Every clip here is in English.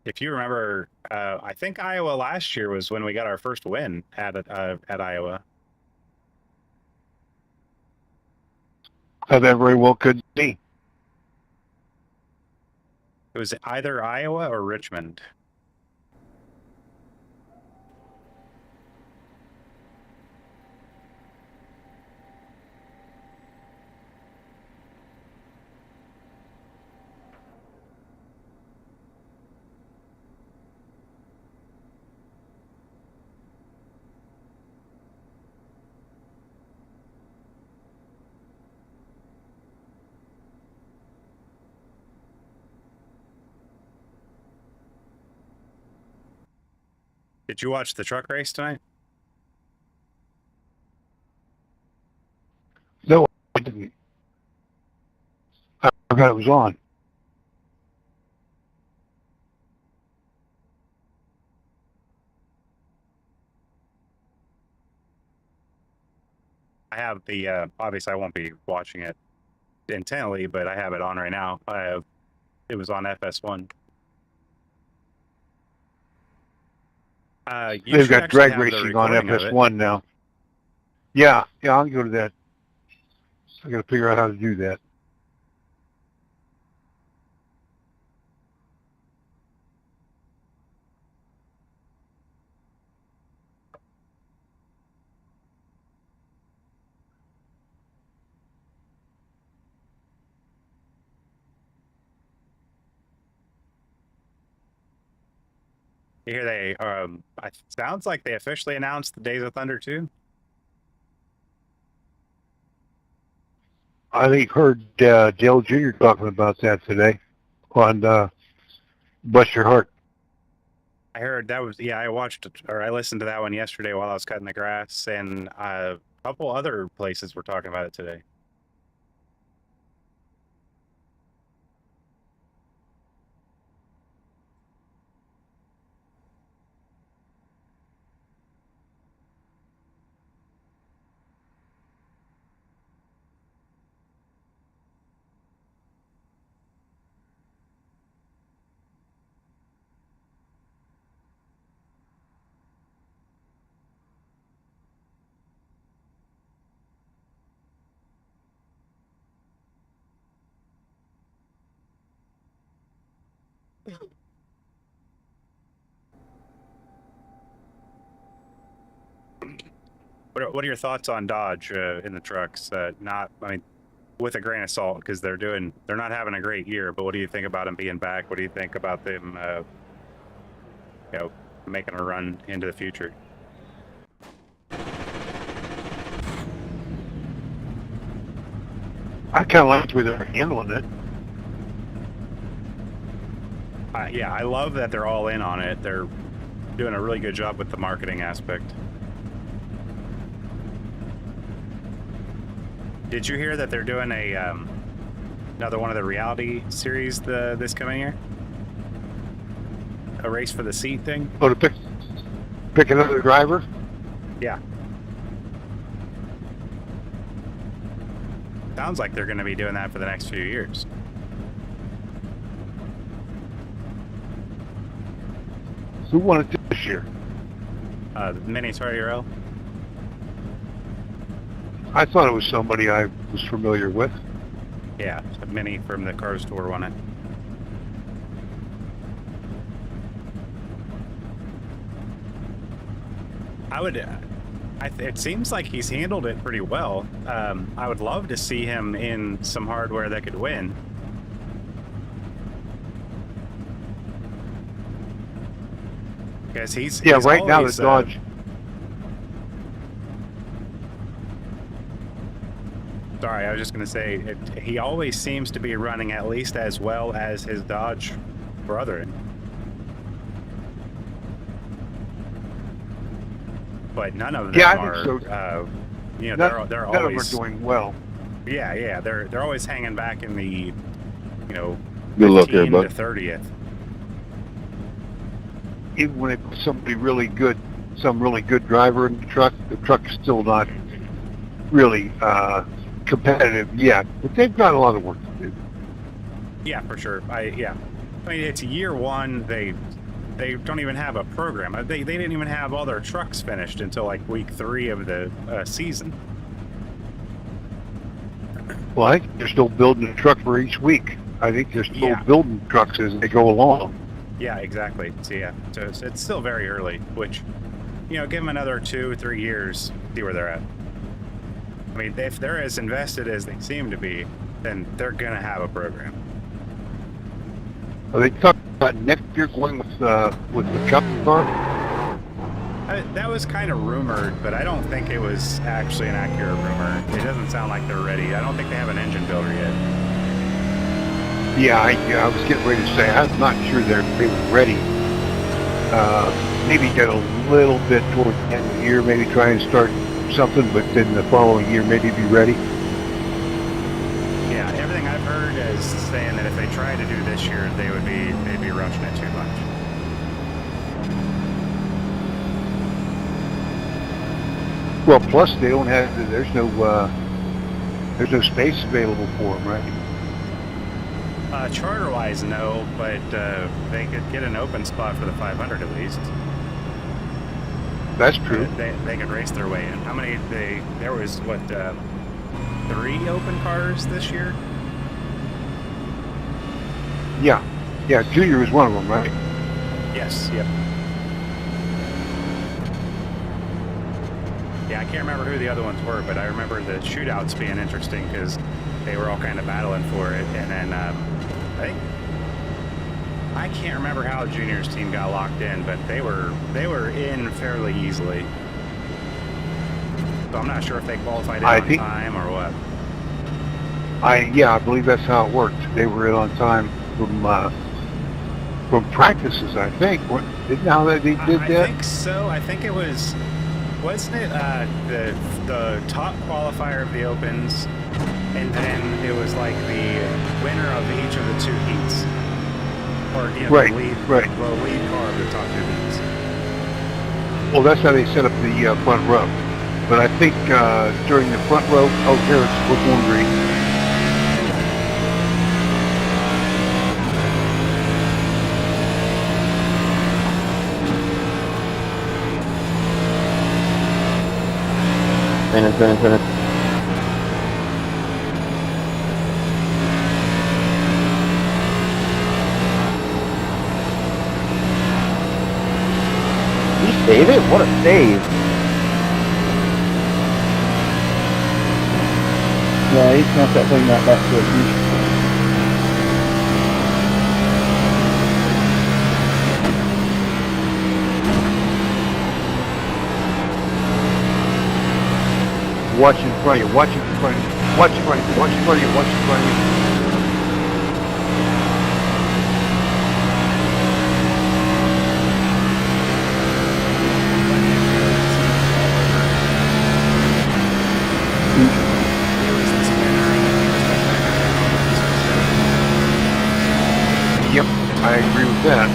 If you remember, I think Iowa last year was when we got our first win at Iowa. That very well could be. It was either Iowa or Richmond. Did you watch the truck race tonight? No, I didn't. I forgot it was on. I have the, obviously I won't be watching it intently, but I have it on right now. It was on FS1. They've got drag racing on FS1 now. Yeah, I'll go to that. I got to figure out how to do that. Here they it sounds like they officially announced the Days of Thunder 2. I think heard Dale Jr. talking about that today on Bless Your Heart. I heard that was, yeah, I listened to that one yesterday while I was cutting the grass, and a couple other places were talking about it today. What are your thoughts on Dodge in the trucks? I mean, with a grain of salt, because they're not having a great year. But what do you think about them being back? What do you think about them, making a run into the future? I kind of like the way they're handling it. Yeah, I love that they're all in on it. They're doing a really good job with the marketing aspect. Did you hear that they're doing another one of the reality series this coming year? A race for the seat thing? Oh, to pick another driver? Yeah. Sounds like they're going to be doing that for the next few years. Who won it this year? The Mini Tardero. I thought it was somebody I was familiar with. Yeah, a Mini from the car store won it. It seems like he's handled it pretty well. I would love to see him in some hardware that could win. Because he's right always, now the Dodge. Sorry, I was just going to say, he always seems to be running at least as well as his Dodge brethren. But none of them I are, think so. They're always... None of them are doing well. Yeah, they're always hanging back in the, Good luck there, 15 bud. to 30th. Even when they put somebody really good, some really good driver in the truck is still not really competitive yet. But they've got a lot of work to do. Yeah, for sure. I mean, it's year one. they don't even have a program. They didn't even have all their trucks finished until like week 3 of the season. Well, I think they're still building a truck for each week. I think they're still building trucks as they go along. Yeah, exactly. So yeah, so it's still very early, which, you know, give them another 2-3 years, see where they're at. I mean, if they're as invested as they seem to be, then they're gonna have a program. Are they talking about next year going with the Cup car? That was kind of rumored, but I don't think it was actually an accurate rumor. It doesn't sound like they're ready. I don't think they have an engine builder yet. Yeah, I was getting ready to say, I'm not sure they were ready. Maybe get a little bit toward the end of the year, maybe try and start something, but then the following year maybe be ready. Yeah, everything I've heard is saying that if they try to do this year, they'd be rushing it too much. Well, plus they don't have, there's no space available for them, right? Charter-wise, no, but they could get an open spot for the 500 at least. That's true. They could race their way in. How many? There was what 3 open cars this year? Yeah, Junior was one of them, right? Yes. Yep. Yeah, I can't remember who the other ones were, but I remember the shootouts being interesting because they were all kind of battling for it. And then I can't remember how Junior's team got locked in, but they were in fairly easily. So I'm not sure if they qualified in on time or what. I believe that's how it worked. They were in on time from practices, I think. Isn't that how they did that? I think so. I think it was. Wasn't it the top qualifier of the Opens, and then it was like the winner of each of the 2 heats, or the lead car of the top 2 heats. Well, that's how they set up the front row. But I think during the front row, here we're going green. Finish. He saved it? What a save. Yeah, he snapped that thing right back to it. Watch in front of you, watch in front of you, watch in front of you, watch in front of you, watch in front of you. Yep, I agree with that.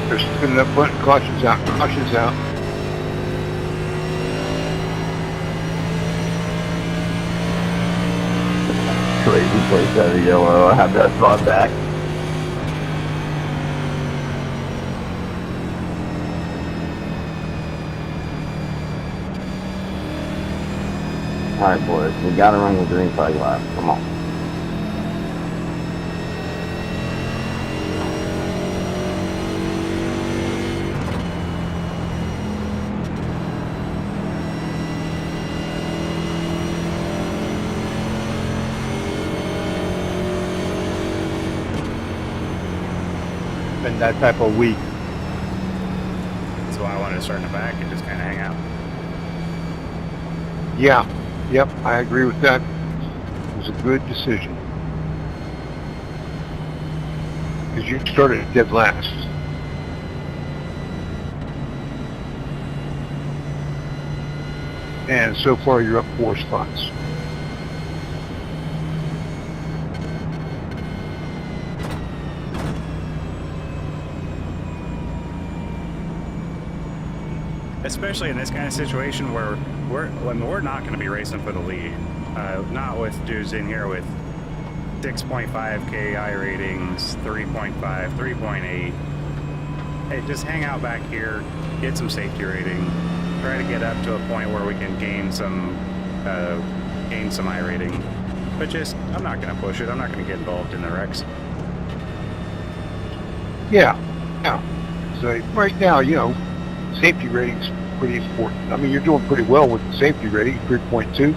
They're spinning up front, caution's out, caution's out. Crazy place out of yellow. I have that spot back. Alright boys, we gotta run the green flag lap. Come on. Been that type of week. That's why I wanted to start in the back and just kind of hang out. Yeah, yep, I agree with that. It was a good decision. because you started dead last. And so far you're up 4 spots. Especially in this kind of situation where we're not going to be racing for the lead. Not with dudes in here with 6.5K iRatings, 3.5, 3.8. Hey, just hang out back here, get some safety rating, try to get up to a point where we can gain some iRating. But just, I'm not going to push it. I'm not going to get involved in the wrecks. Yeah. So right now, you know, safety rating's pretty important. I mean, you're doing pretty well with the safety rating, 3.2.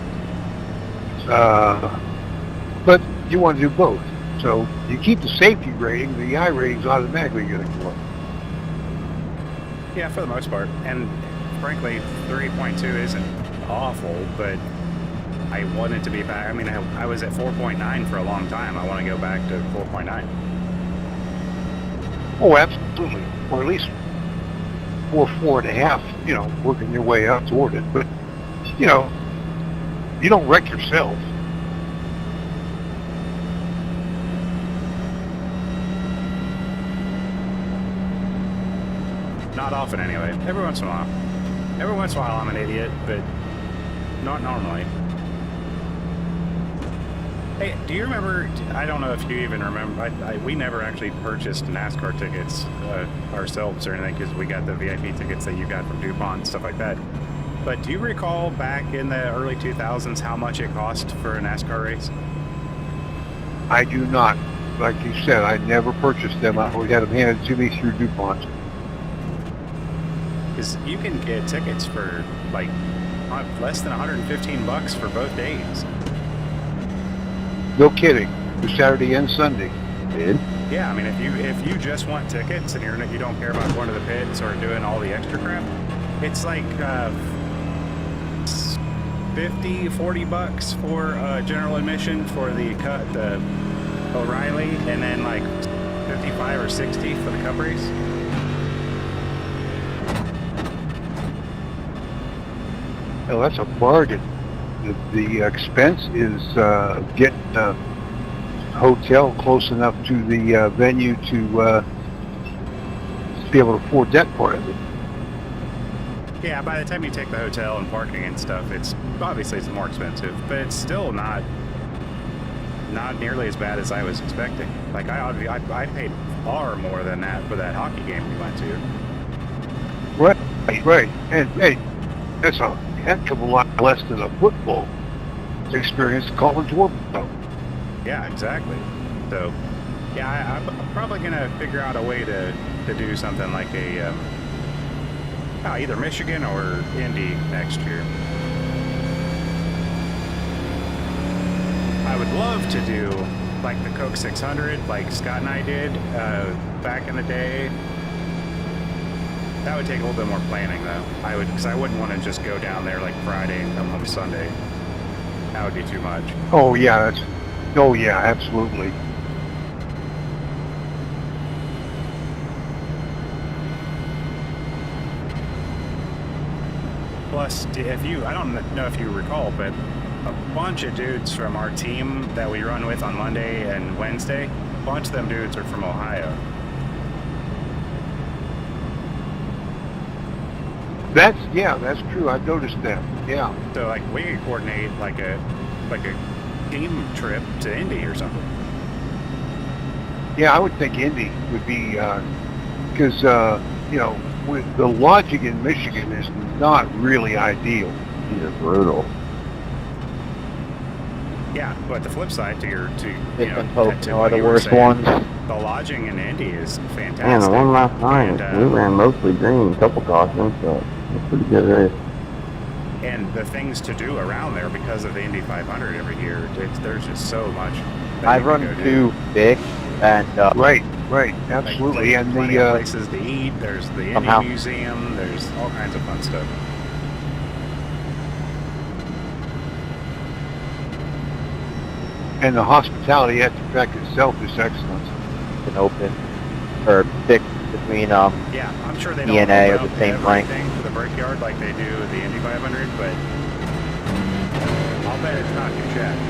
But you want to do both. So you keep the safety rating, the iRating's automatically going to go up. Yeah, for the most part. And frankly, 3.2 isn't awful, but I want it to be back. I mean, I was at 4.9 for a long time. I want to go back to 4.9. Oh, absolutely. Or at least 4.5, you know, working your way up toward it. But, you know, you don't wreck yourself. Not often, anyway. Every once in a while. Every once in a while, I'm an idiot, but not normally. Hey, do you remember? I don't know if you even remember. We never actually purchased NASCAR tickets ourselves or anything because we got the VIP tickets that you got from DuPont and stuff like that. But do you recall back in the early 2000s how much it cost for a NASCAR race? I do not. Like you said, I never purchased them. I always had them handed to me through DuPont. Because you can get tickets for like less than $115 for both days. No kidding. For Saturday and Sunday. Dude. Yeah, I mean, if you just want tickets and you don't care about going to the pits or doing all the extra crap, it's like $40 for general admission for the O'Reilly, and then like 55 or 60 for the Cup race. Well, that's a bargain. The expense is getting a hotel close enough to the venue to be able to afford that part of it. Yeah, by the time you take the hotel and parking and stuff, it's obviously more expensive, but it's still not nearly as bad as I was expecting. Like I paid far more than that for that hockey game we went to. Right. And hey, that's a heck of a lot less than a football experience calling to a boat. Yeah, exactly. So, yeah, I'm probably gonna figure out a way to do something like a either Michigan or Indy next year. I would love to do like the Coke 600, like Scott and I did back in the day. That would take a little bit more planning, though. Because I wouldn't want to just go down there like Friday and come home Sunday. That would be too much. Oh yeah, absolutely. Plus, I don't know if you recall, but a bunch of dudes from our team that we run with on Monday and Wednesday, a bunch of them dudes are from Ohio. That's true. I've noticed that. Yeah. So like we could coordinate like a team trip to Indy or something. Yeah, I would think Indy would be because you know, with the lodging in Michigan is not really ideal. They're brutal. Yeah, but the flip side to Are what the you were worst saying, ones. the lodging in Indy is fantastic. Man, the one last night, And, we ran mostly green, a couple cautions, so it's a pretty good race. And the things to do around there because of the Indy 500 every year, there's just so much. that I've you run can go two do. big, and Right, absolutely. Like, And plenty of the places to eat. There's the Indy Somehow. Museum. There's all kinds of fun stuff. and the hospitality at the track itself is excellent. an open. or fixed between Yeah, I'm sure they don't ENA or open the up same rank. everything for the Brickyard like they do the Indy 500, but I'll bet it's not too shabby.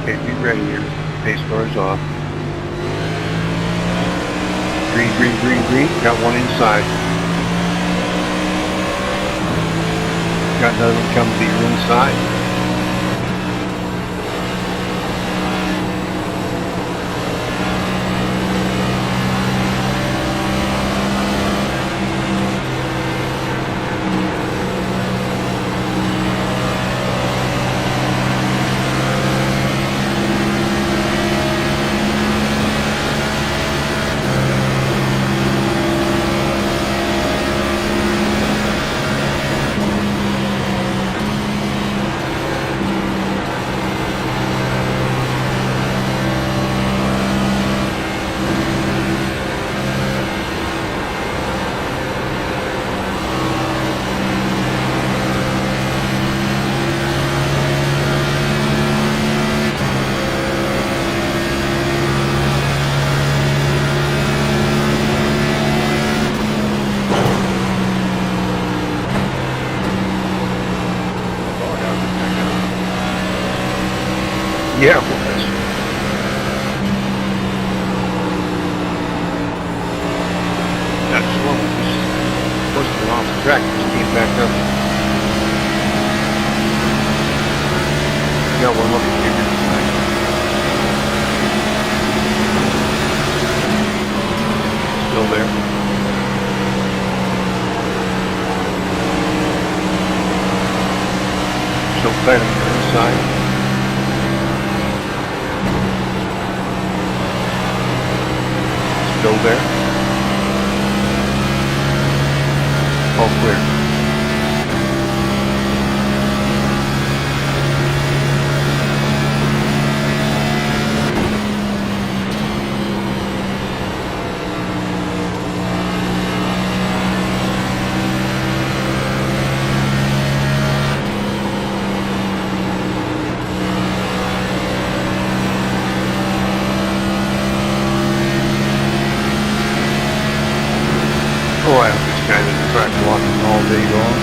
Okay, be ready here. Pace car's off. Green, green, green, green. Got one inside. Got another one coming to your inside. Yeah, it was. Not slow. Just supposed to off the track. Just came back up. Got one looking here inside. Still there. Still tight on the inside. Still there. All clear. Oh, I have this guy in the track walking all day long.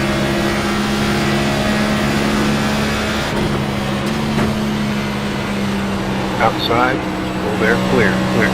Outside, still there, clear, clear.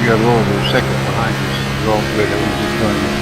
You got a little over a second behind us. You're all good. That was just done.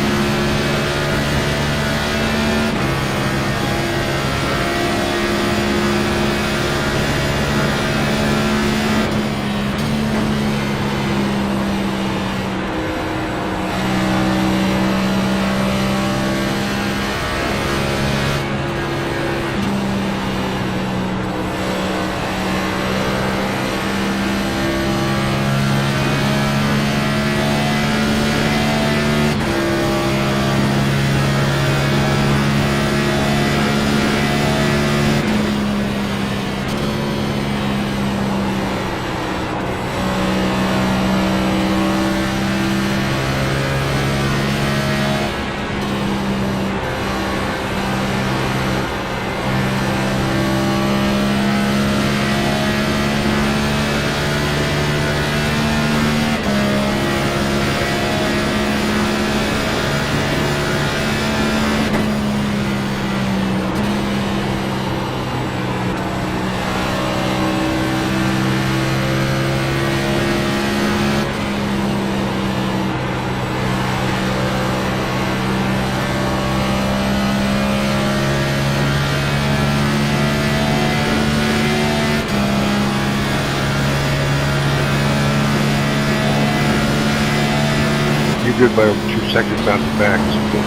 good by over 2 seconds on the back. So,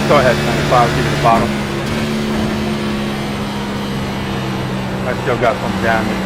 Go ahead, 95, give it the bottom. I still got some damage.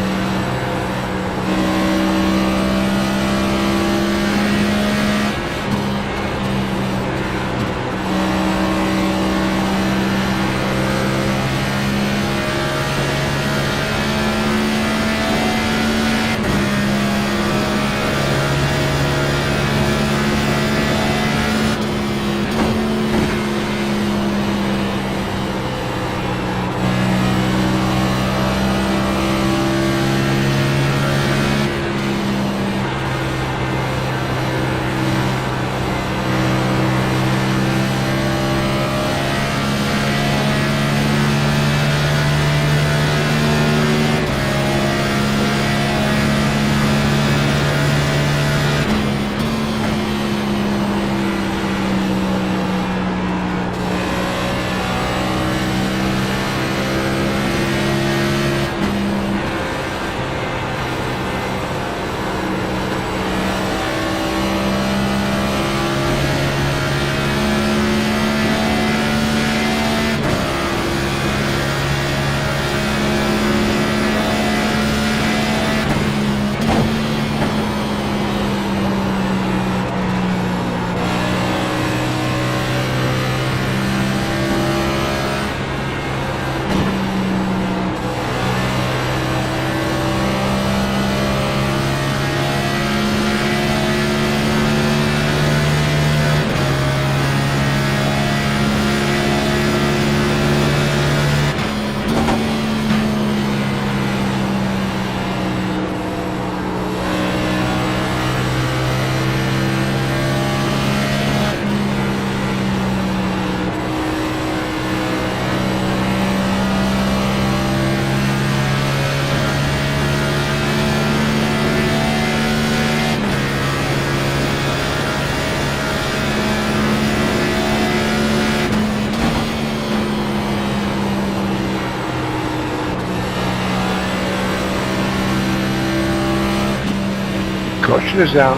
caution is out.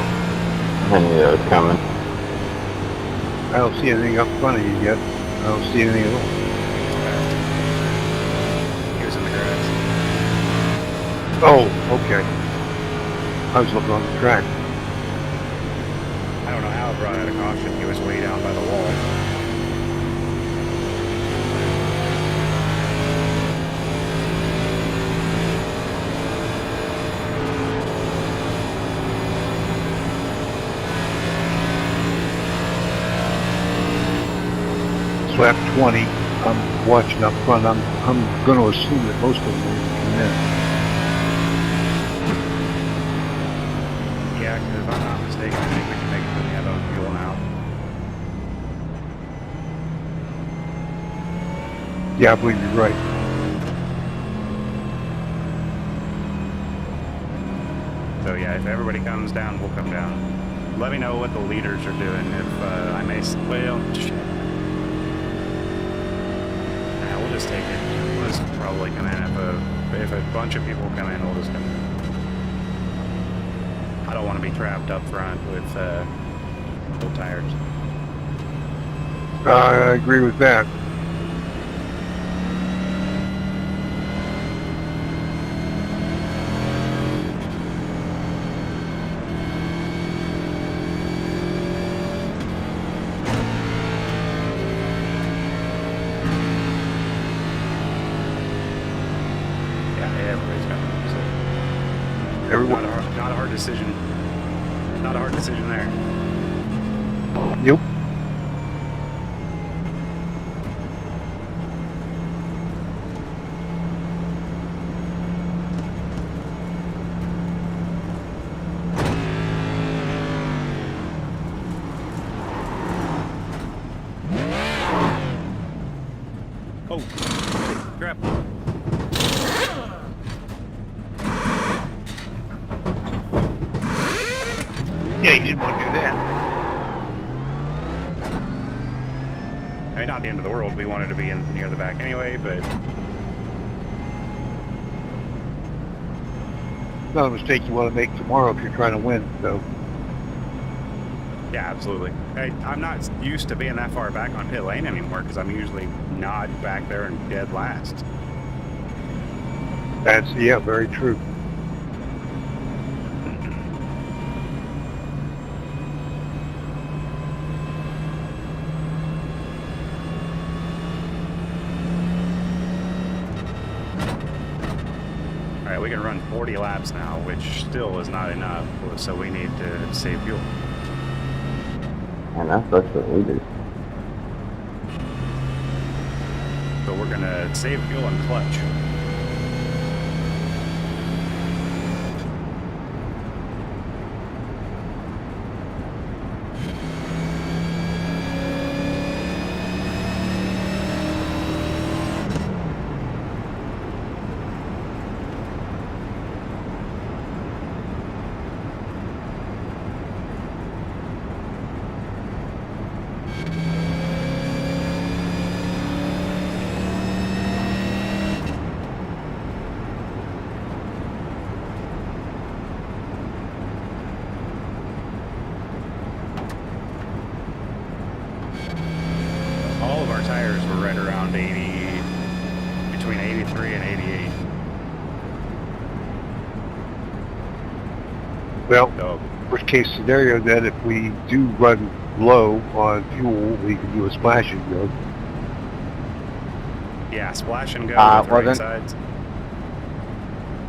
I knew that was coming. I don't see anything up front of you yet. I don't see anything at all. He was in the garage. Oh, okay. I was looking on the track. I don't know how it brought out a caution. He was way down by the wall. It's lap 20. I'm watching up front. I'm going to assume that most of them will come in. Yeah, because if I'm not mistaken, I think we can make it to the end on fuel now. Yeah, I believe you're right. So yeah, if everybody comes down, we'll come down. Let me know what the leaders are doing. If I may, well, shit. Nah, we'll just take it. We'll just probably come in. If a bunch of people come in, we'll just come in. I don't want to be trapped up front with full tires. I agree with that. Everyone. Not a hard decision. Not a hard decision there. Nope. Oh, crap. Yeah, you didn't want to do that. I mean, not the end of the world. We wanted to be near the back anyway, but Not a mistake you want to make tomorrow if you're trying to win. So yeah, absolutely. I'm not used to being that far back on pit lane anymore because I'm usually not back there and dead last. that's very true. All right, we can run 40 laps now, which still is not enough, so we need to save fuel. And that's what we do. So we're gonna save fuel and clutch. All of our tires were right around 80, between 83 and 88. Well, So, worst case scenario then, if we do run low on fuel, we can do a splash and go. yeah, splash and go with Well right then- sides.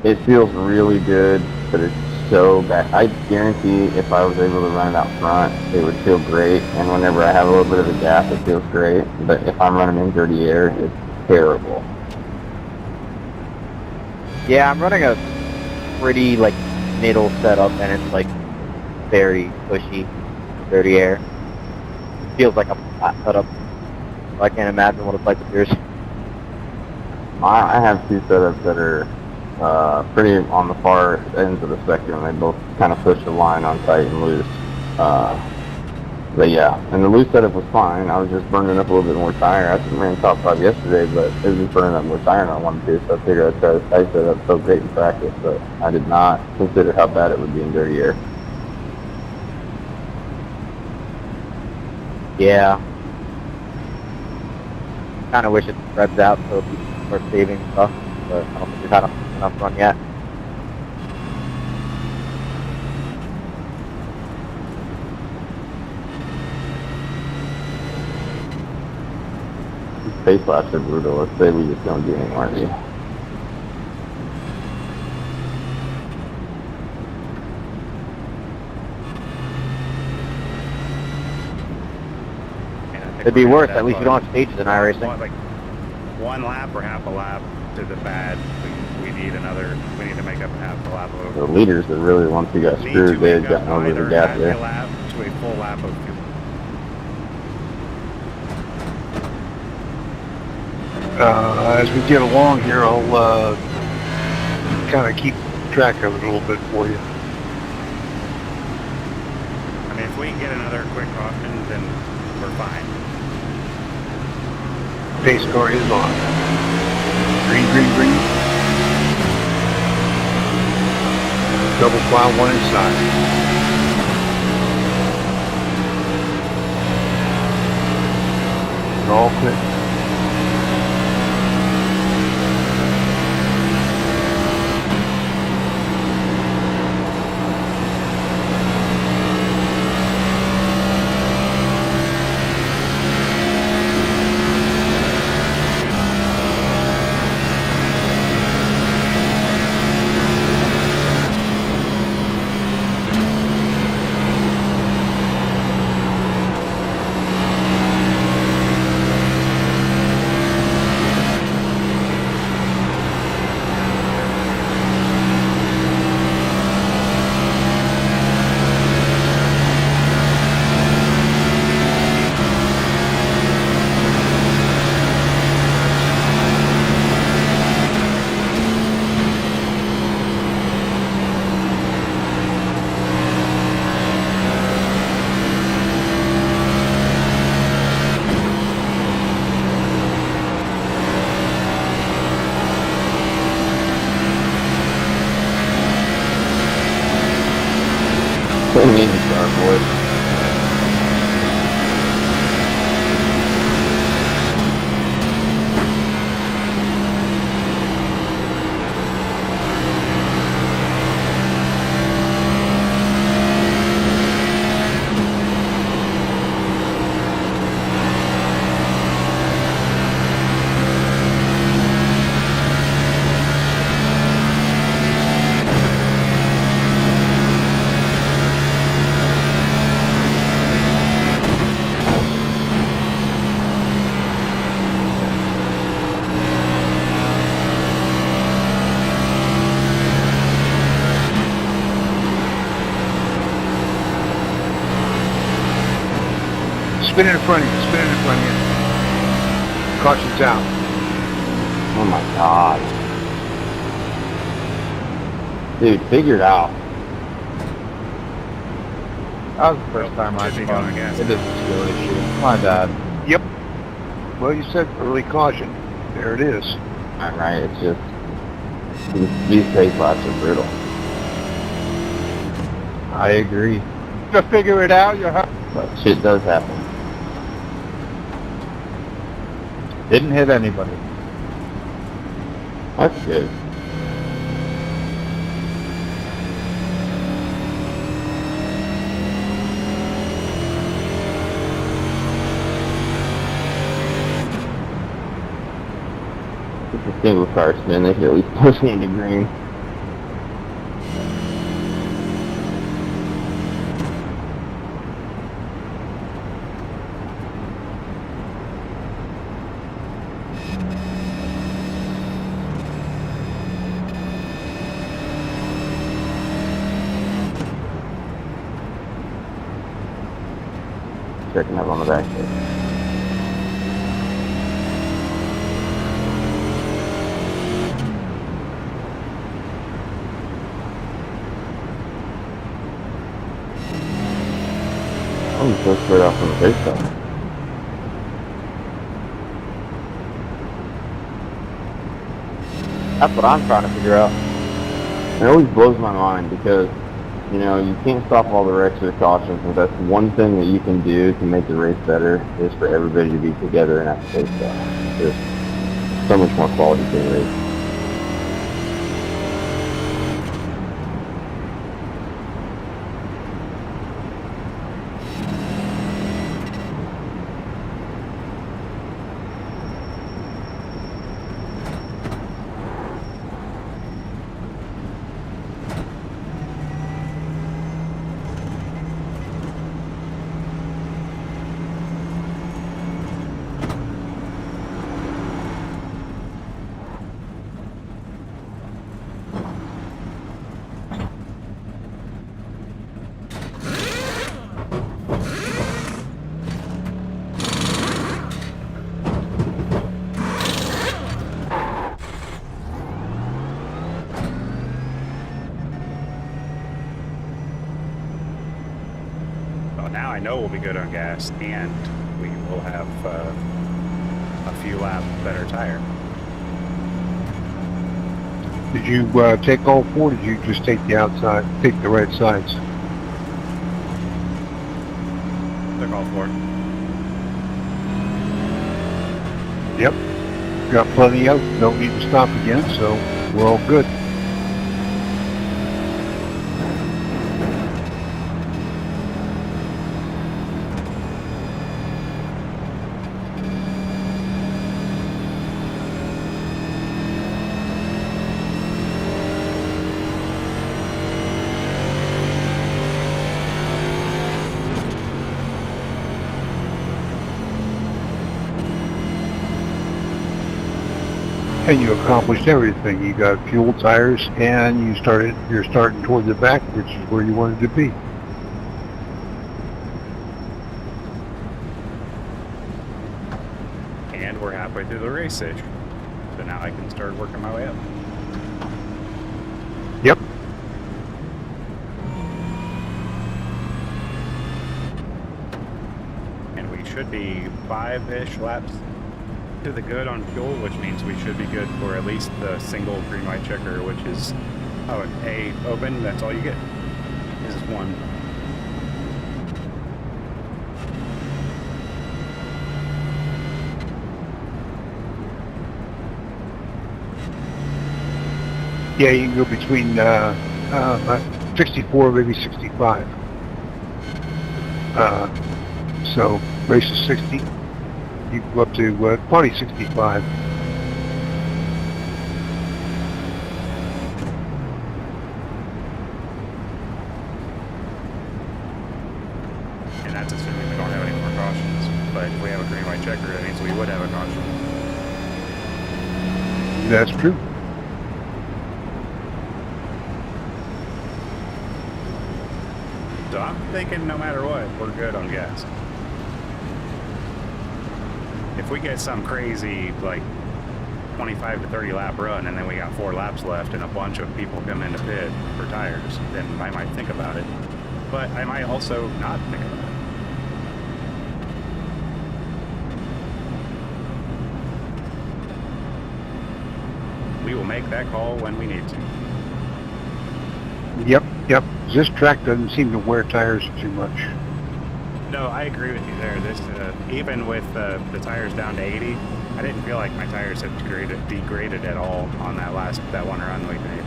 It feels really good, but it's so bad. I guarantee if I was able to run it out front, it would feel great. And whenever I have a little bit of a gap, it feels great. But if I'm running in dirty air, it's terrible. Yeah, I'm running a pretty like middle setup, and it's like very pushy, dirty air. It feels like a flat setup. I can't imagine what it's like with yours. I have two setups that are pretty on the far ends of the spectrum. They both kind of push the line on tight and loose. But yeah, and the loose setup was fine. I was just burning up a little bit more tire. I ran top 5 yesterday, but it was just burning up more tire than I wanted to, so I figured I'd try the tight setup. So great in practice, but I did not consider how bad it would be in dirty air. Yeah. Kind of wish it spreads out so people start saving stuff, but I don't think we've had enough run yet. Face laps are brutal. Let's say we just don't do any more of these. And I think It'd be we're worse. gonna At least we have, don't have stages in iRacing. like 1 lap or half a lap to the bad. We need another. We need to make up half a lap The over. leaders are really the ones who got Need screwed. to They had make up gotten over either the gap half there. a lap to a full lap of fuel. As we get along here, I'll kind of keep track of it a little bit for you. I mean, if we can get another quick caution, then we're fine. Pace car is on. Green, green, green. Double file, 1 inside. All clear. What do you mean, Starboy? Spin in front of you, spin in front of you. Caution's out. Oh my god. Dude, figure it out. That was the first time I Should be spun. going against It is a skill issue. My bad. Yep. Well, you said early caution. There it is. Alright, it's just... These pace laps are brutal. I agree. To figure it out, you have... But shit does happen. Didn't hit anybody. That's good. It's a single car spin, they can at least push me into green. Checking up on the back here. I'm just straight off from the base side. That's what I'm trying to figure out. It always blows my mind because, you know, you can't stop all the wrecks or cautions, but that's one thing that you can do to make the race better is for everybody to be together and at the pace side. There's so much more quality to the race. Now I know we'll be good on gas, and we will have a few laps better tire. Did you take all four? Or did you just take the outside, take the right sides? Took all four. Yep. Got plenty of, don't need to stop again, so we're all good. And you accomplished everything. You got fuel, tires, and you're starting toward the back, which is where you wanted to be. And we're halfway through the race station. So now I can start working my way up. Yep. And we should be 5-ish laps to the good on fuel, which means we should be good for at least the single green white checker, which is A open. That's all you get is one. Yeah, you can go between 64, maybe 65. So race is 60. You can go up to probably 65. And that's assuming we don't have any more cautions. But if we have a green white checker, that means we would have a caution. That's true. So I'm thinking no matter what, we're good on gas. If we get some crazy, like, 25 to 30 lap run and then we got 4 laps left and a bunch of people come into pit for tires, then I might think about it. But I might also not think about it. We will make that call when we need to. Yep. This track doesn't seem to wear tires too much. No, I agree with you there. This, even with the tires down to 80, I didn't feel like my tires had degraded at all on that one run we made.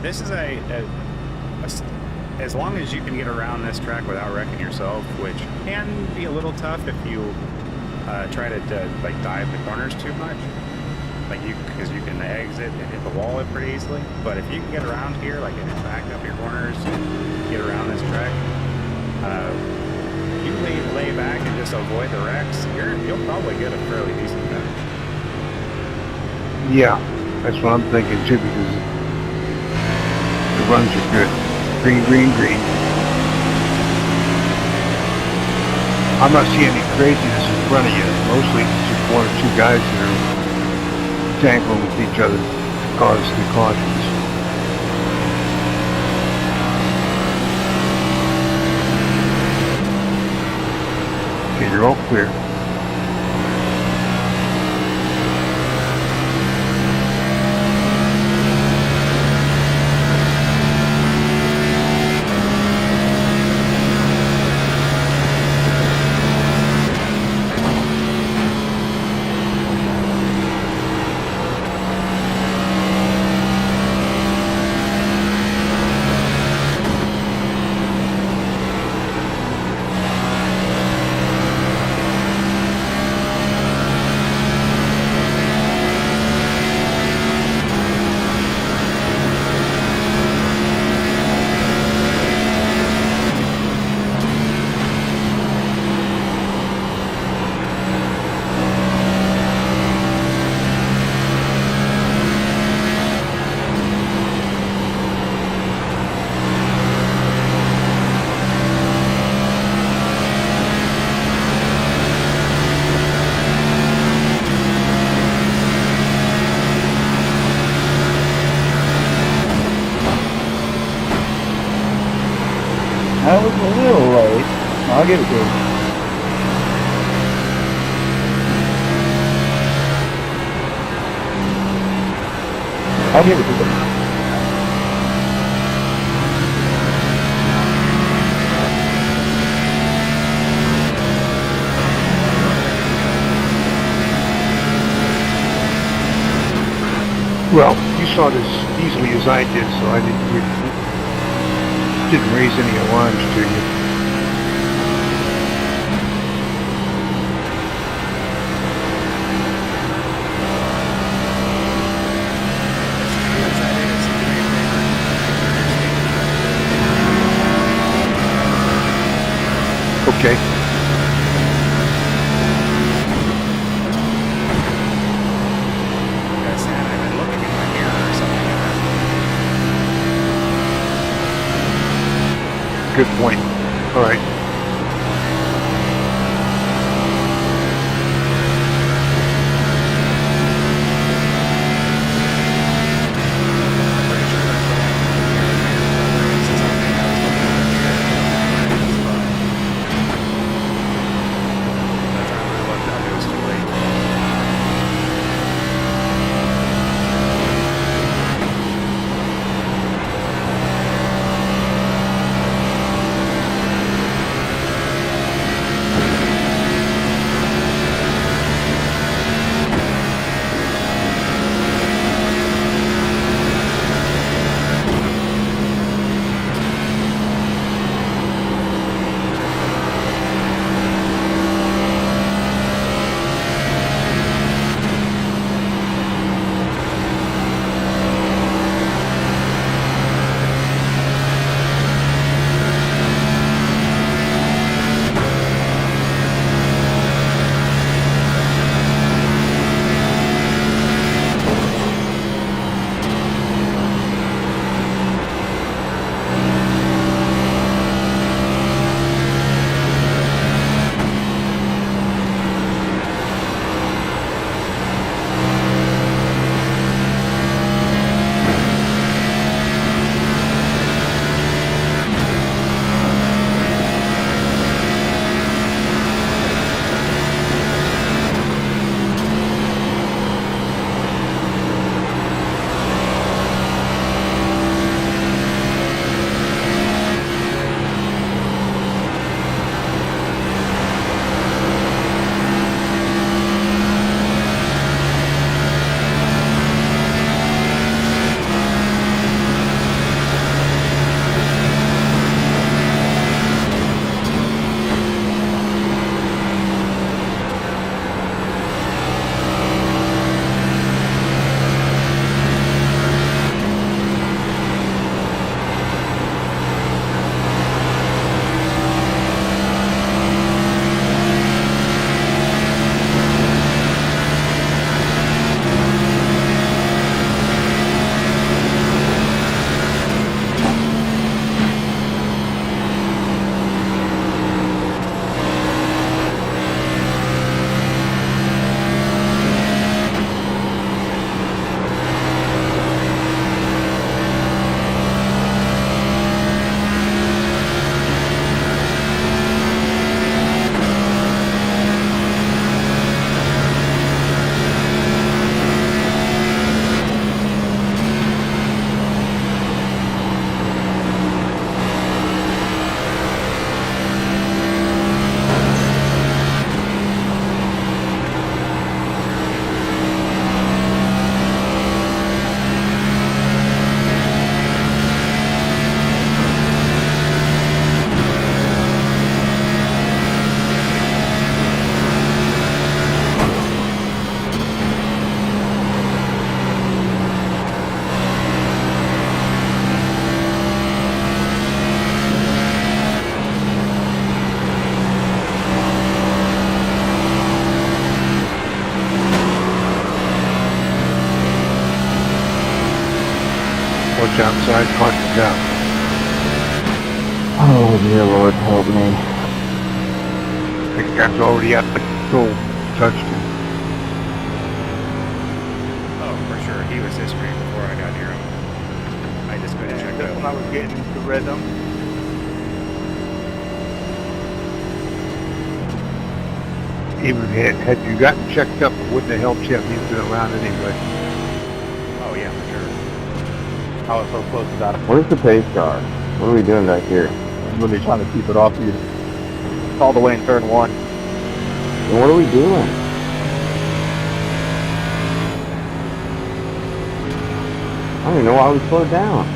This is as long as you can get around this track without wrecking yourself, which can be a little tough if you try to like dive the corners too much, because you can exit and hit the wall pretty easily. But if you can get around here, like and back up your corners and get around this track, you lay back and just avoid the wrecks, you'll probably get a fairly decent finish. Yeah, that's what I'm thinking too, because the runs are good. Green. I'm not seeing any craziness in front of you. Mostly it's just 1 or 2 guys that are tangling with each other to cause the cautions. Okay, you're all clear. I was a little late. I'll give it to you. I'll give it to them. Well, you saw this easily as I did, so I didn't raise any alarms to you. Okay. I've been looking in my mirror or something. Good point. All right. Watch outside, caution's out. Oh dear Lord, help me. I think that's already out of control. Touched him. Oh, for sure. He was this green before I got near him. I just couldn't check That's when I out. was getting into rhythm. Even had you gotten checked up, it wouldn't have helped you. He was around anyway. Oh, yeah, for sure. I was so close to that. Where's the pace car? What are we doing back here? I'm really trying to keep it off you. It's all the way in turn 1. And what are we doing? I don't even know why we slowed down.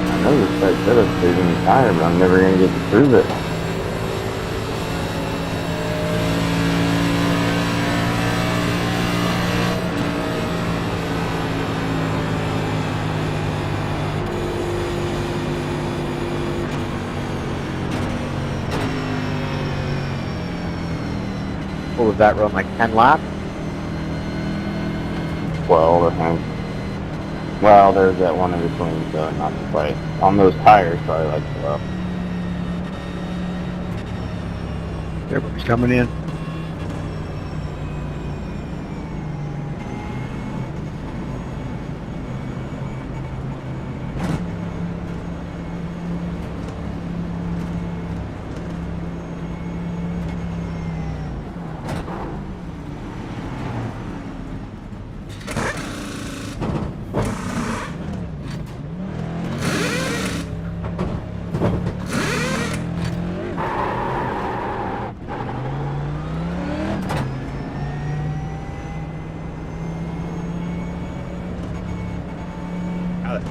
I know this site said it's saving me tire, but I'm never gonna get to prove it. What was that run, like 10 laps? 12, I think. Well, there's that one in between, so not quite. On those tires, probably like 12. Everybody's coming in.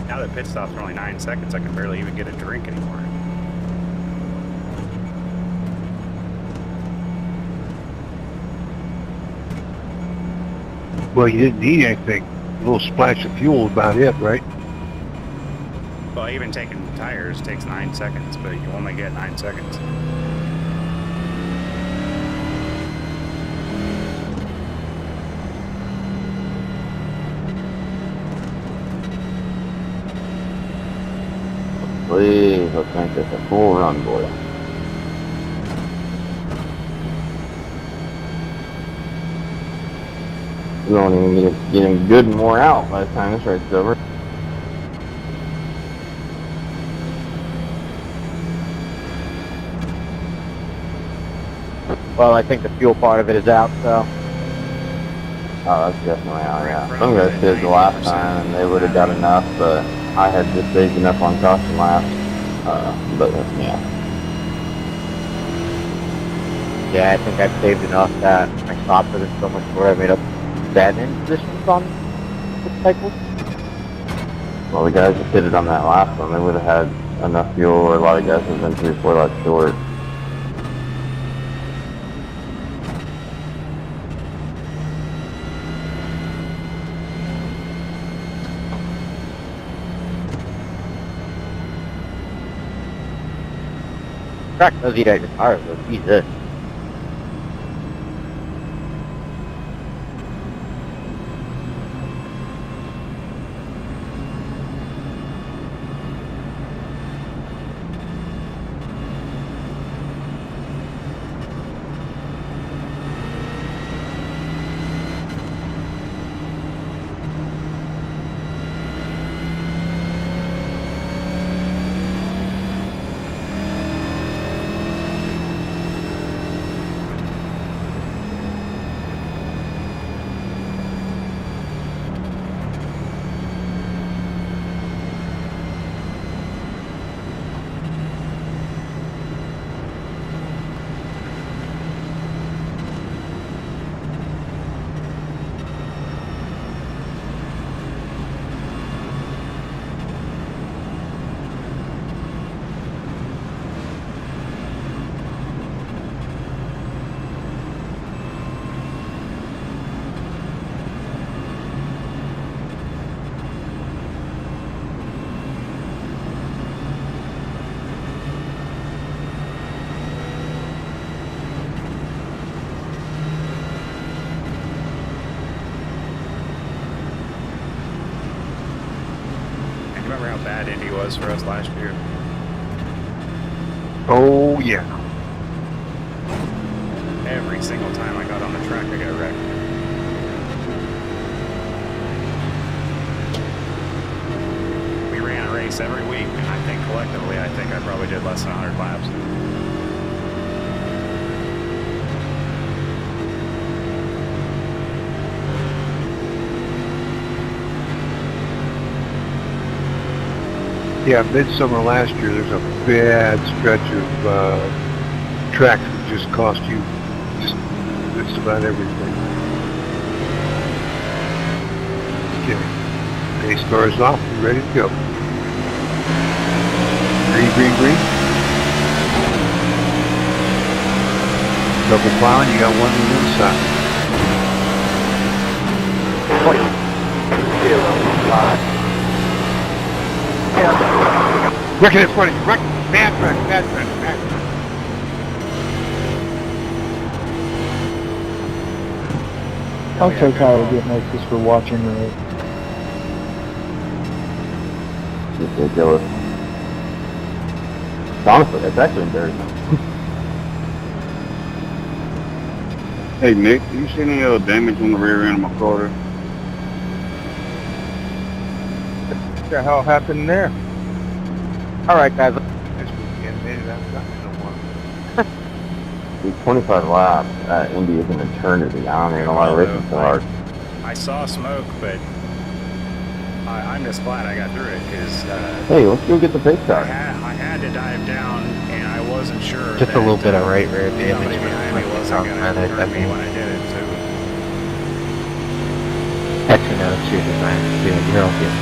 Now that pit stops are only 9 seconds, I can barely even get a drink anymore. Well, you didn't need anything. A little splash of fuel, about it, right? Well, even taking tires takes 9 seconds, but you only get 9 seconds. Please, let's make this a full run, boy. We don't even get him good and more out by the time this race is over. Well, I think the fuel part of it is out, so. Oh, that's definitely out, yeah. Some guys did the last time and they would have got enough, but I had just saved enough on caution laps. But yeah. Yeah, I think I've saved enough that I stopped for this so much more. I made up 7 positions on the cycle. Well, the guys that did it on that last one, they would have had enough fuel, or a lot of guys would have been 3-4 laps short. Track does eat at your tires, though. Jesus. remember how bad Indy was for us last year? Oh, yeah. Every single time I got on the track, I got wrecked. We ran a race every week, and I think collectively, I probably did less than 100 laps. Yeah, midsummer last year, there's a bad stretch of tracks that just cost you just about everything. Okay, pace car is off. We're ready to go. Green, green, green. Double plowing, you got one on the inside. Wreck it in front of you. Wreck. Bad wreck, bad wreck, bad wreck. I'll take how to get notice for watching the Ridiculous. Honestly, that's actually embarrassing. Hey Nick, do you see any damage on the rear end of my car? What the hell happened there? Alright, guys. This weekend, maybe that's not no more. Dude, 25 laps at Indy is an eternity. I don't even know why racing so hard. I saw smoke, but I'm just glad I got through it because Hey, let's go get the pace I car. had to dive down, and I wasn't sure. Just a little bit of right rear Somebody damage. behind me wasn't going to hurt me when I did it, so Actually, no, it's your design. You're all good.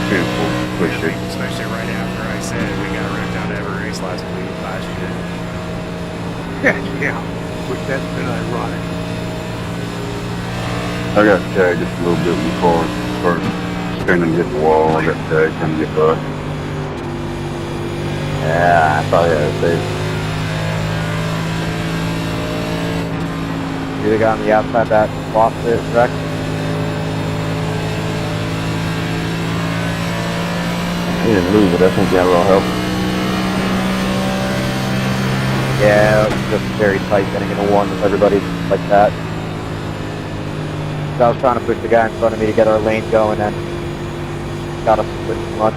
Beautiful. Appreciate it. especially right after I said we got wrecked out every race last year. Yeah. Which that's been ironic. I got tagged just a little bit before first spinning hit the wall. I got tagged trying to get by. Yeah, I thought you had a safe. You're the guy on the outside that lost it, wreck. He didn't lose, but I think he had a little help. Yeah, it was just very tight getting into one with everybody like that. So I was trying to push the guy in front of me to get our lane going and got us split too much.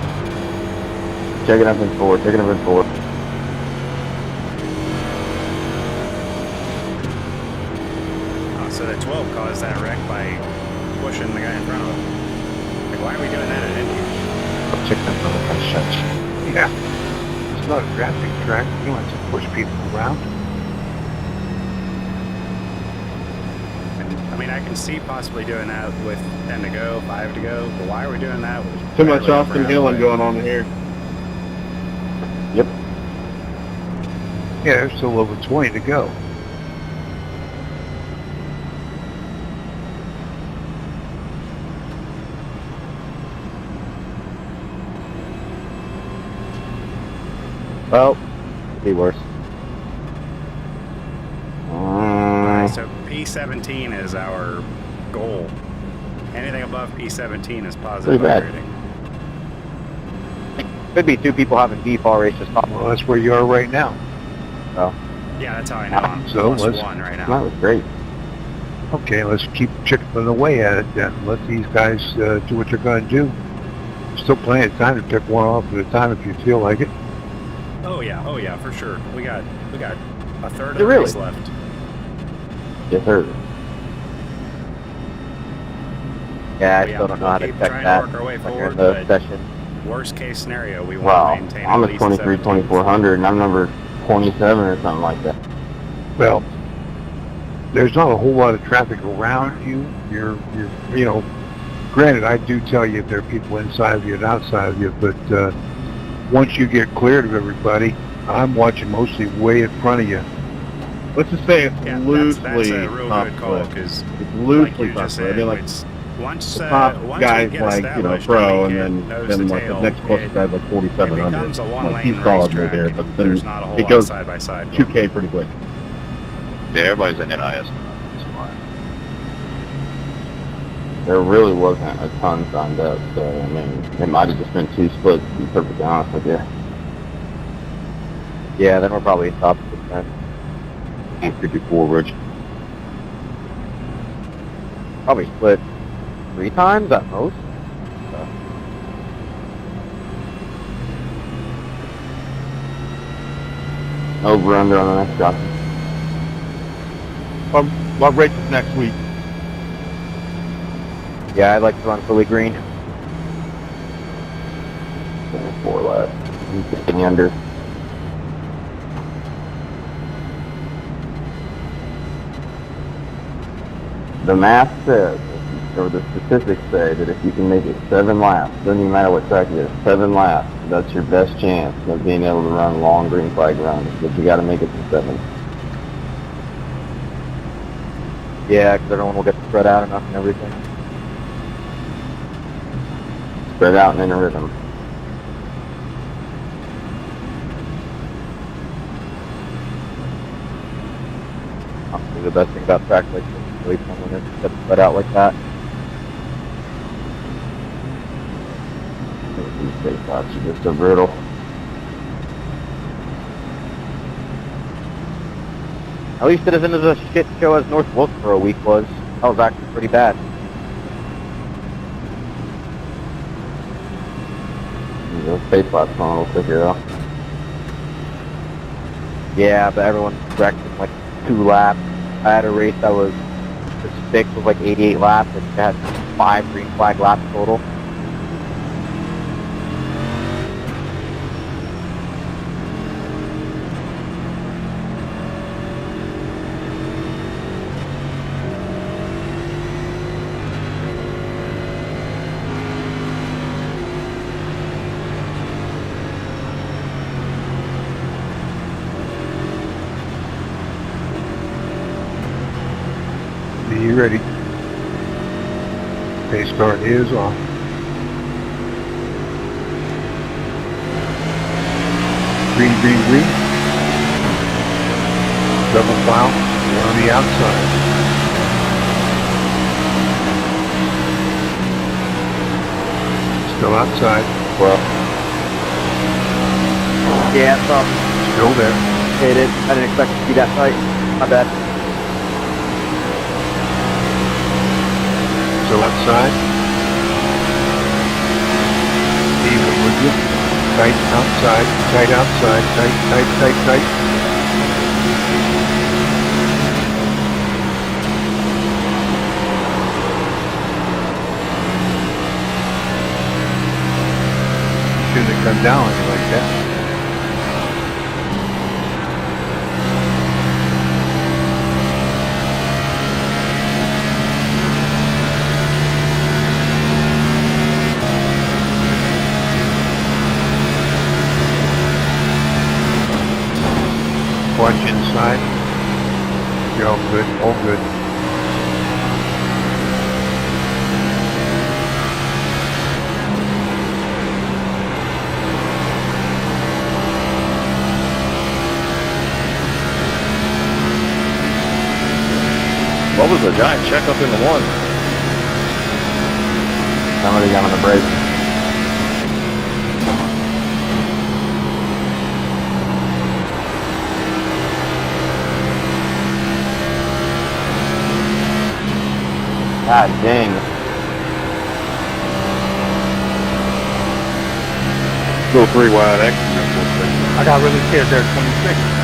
Checking up in forward, checking up in forward. So the 12 caused that wreck by pushing the guy in front of him. Like, why are we doing that at Indy? Check them for the questions. Yeah. It's not a drafting track. You don't have to push people around. I mean, I can see possibly doing that with 10 to go, 5 to go, but why are we doing that? With Too much barely a Austin round Hilling away? going on here. Yep. Yeah, there's still over 20 to go. Well, could be worse. Alright, so P17 is our goal. Anything above P17 is positive Pretty bad. rating. Could be two people having default races. Well, that's where you are right now. Yeah, that's how I know I'm So plus let's- 1 right That now. was great. Okay, let's keep chipping away at it then. Let these guys do what they're going to do. Still plenty of time to pick one off at a time if you feel like it. Oh yeah, for sure. We got a third of Yeah, the really? race left. Yes, sir. Yeah, I Yeah, still don't know how to keep check trying to that. work our way Like in forward, the but- session. Worst case scenario, we want Wow, to maintain I'm at a least 23, 17. 2400, and I'm number 27 or something like that. Well, there's not a whole lot of traffic around you. You know, granted, I do tell you if there are people inside of you and outside of you, but once you get cleared of everybody, I'm watching mostly way in front of you. Let's just say it's Yeah, loosely that's a real top good call split. because, It's like loosely you top just split. I said, mean, like it's once the top once guys we get like established pro, and and we then get nose then to like tail, the next closest guy's like it 4700. becomes a Like, one-lane he's solid racetrack. right there, but then There's not a whole it lot goes side by side. 2K pretty quick. Yeah, everybody's in NIS. there really wasn't a ton signed up, so I mean, it might have just been 2 splits, to be perfectly honest with you. Yeah, then we're probably top 10. 54, Rich. Probably split 3 times at most. So. Over under on the next jockey. What race is next week? Yeah, I'd like to run fully green. 4 laps. He's getting under. The math says, or the statistics say, that if you can make it 7 laps, doesn't even matter what track it is, 7 laps, that's your best chance of being able to run long green flag runs, but you got to make it to 7. Yeah, because everyone will get spread out enough and everything. Spread out and in a rhythm. Honestly, the best thing about tracks like this is really fun when it's get spread out like that. These big spots are just so brutal. At least it isn't as a shit show as North Wilkesboro week was. That was actually pretty bad. Those pace spots going a little quicker though. Yeah, but everyone wrecked in like 2 laps. I had a race that was, the stick was like 88 laps, and it had 5 green flag laps total. Are you ready? Pace car is off. Green, green, green. Double file. You're on the outside. Still outside. Well, Yeah, so Still there. it is. I didn't expect to see that tight. My bad. Still outside. Even with you. Tight outside. Tight outside. Tight, tight, tight, tight. Shouldn't have come down like that. Watch inside. You're all good, all good. What was the giant check up in the 1? somebody got on the brake. God dang. Go 3 wide X. I got really scared there, 26.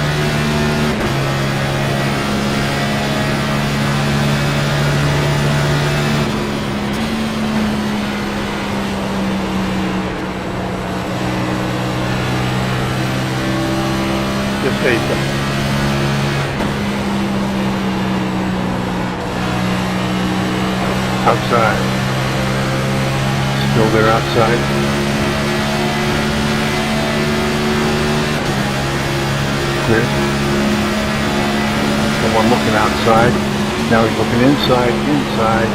Just say something. Outside. Still there outside. Clear. Someone looking outside. Now he's looking inside, inside.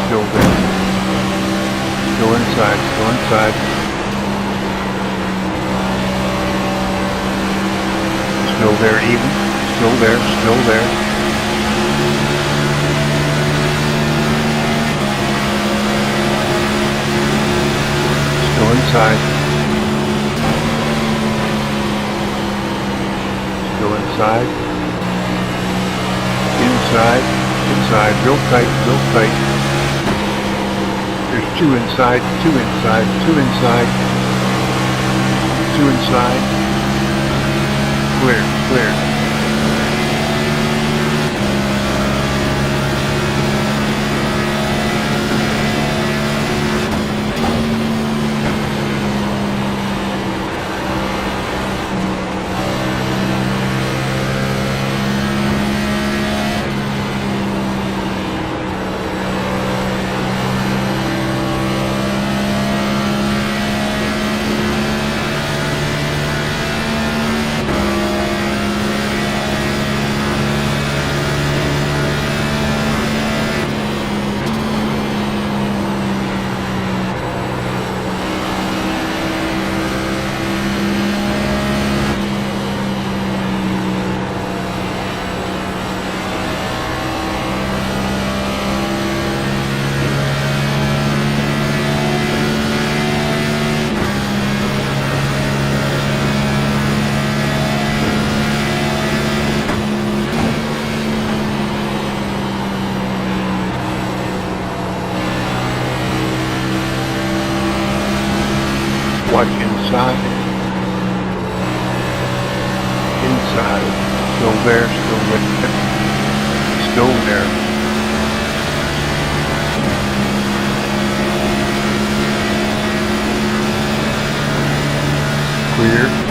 Still there. Still inside, still inside. Still there even. Still there, still there. inside. Still inside. Inside. Inside. Real tight. Real tight. There's two inside. Two inside. Two inside. Two inside. Clear. Clear. Watch inside. Inside. Still there, still there. Still there. Clear.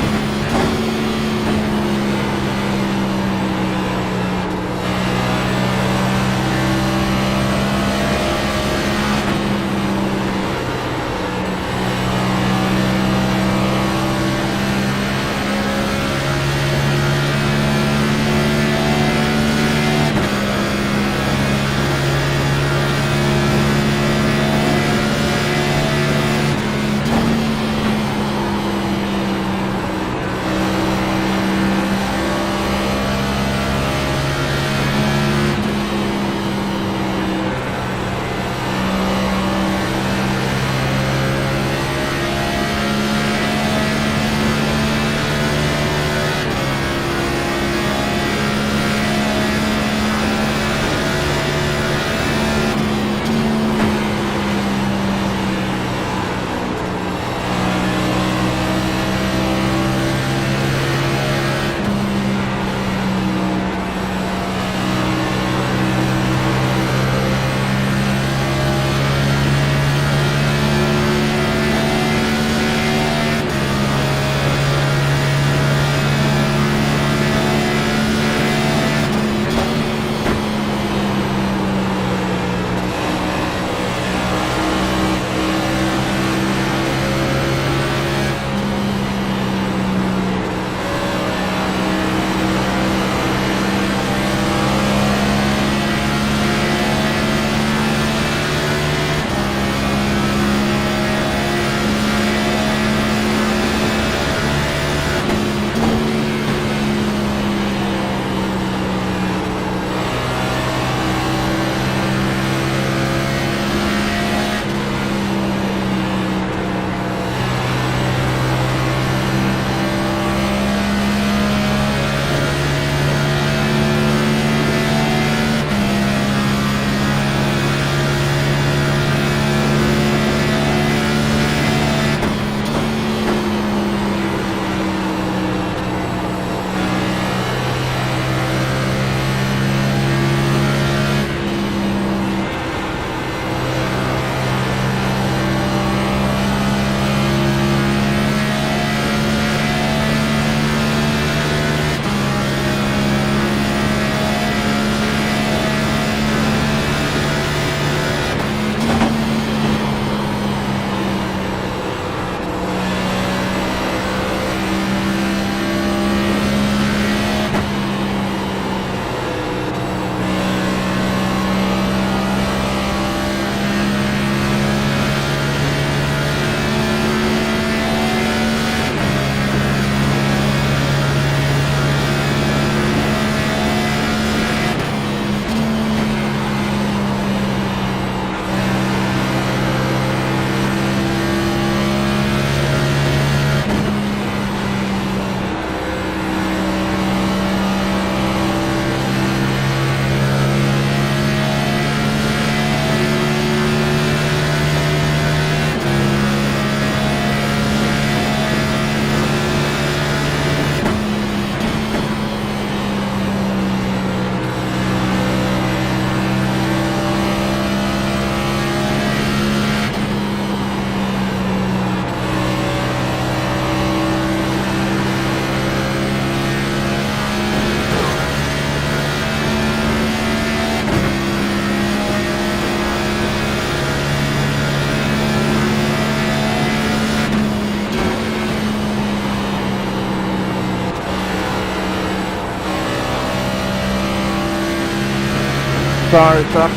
Sorry, suck.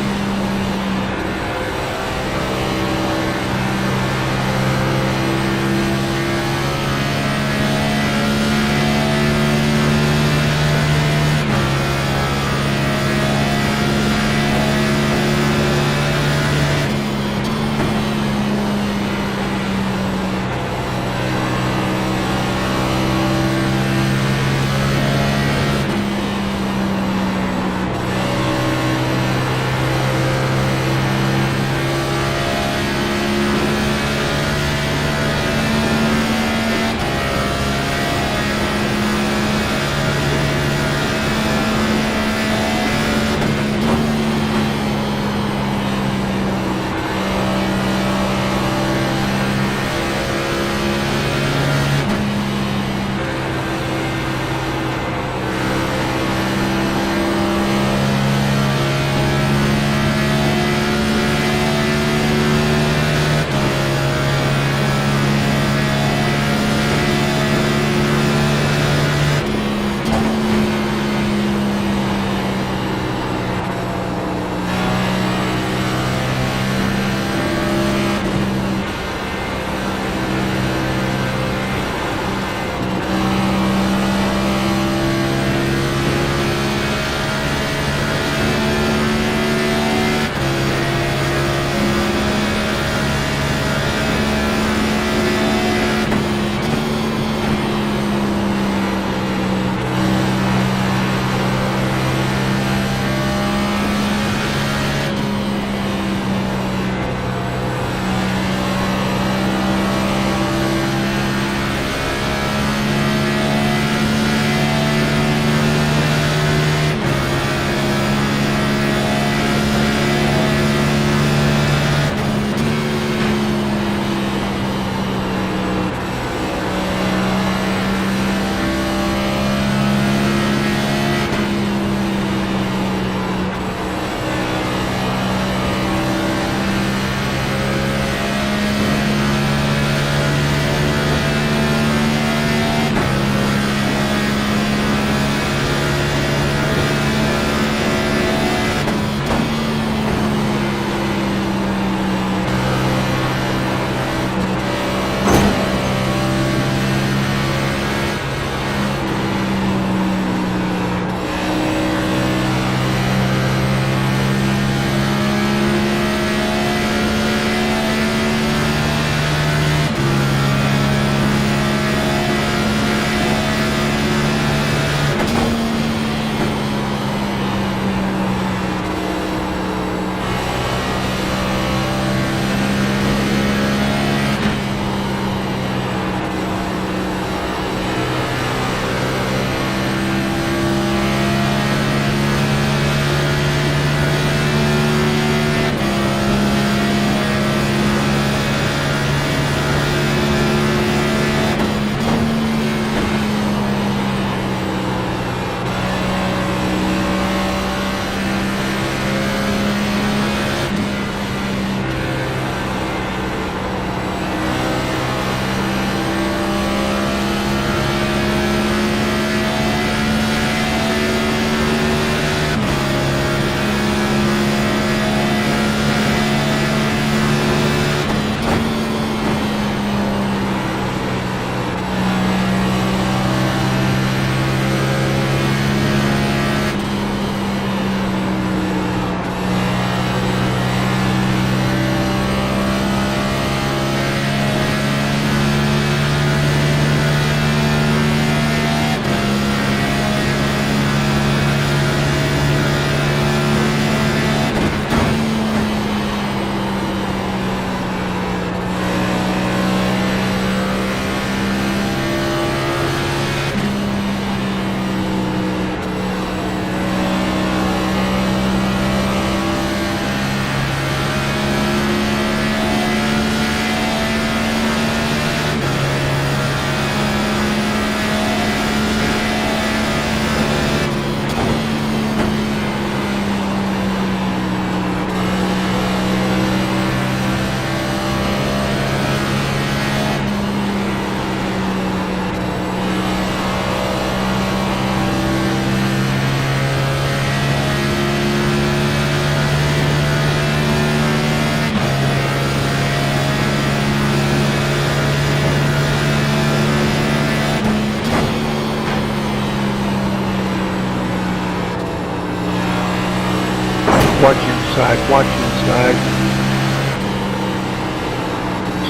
Watch inside, watch inside.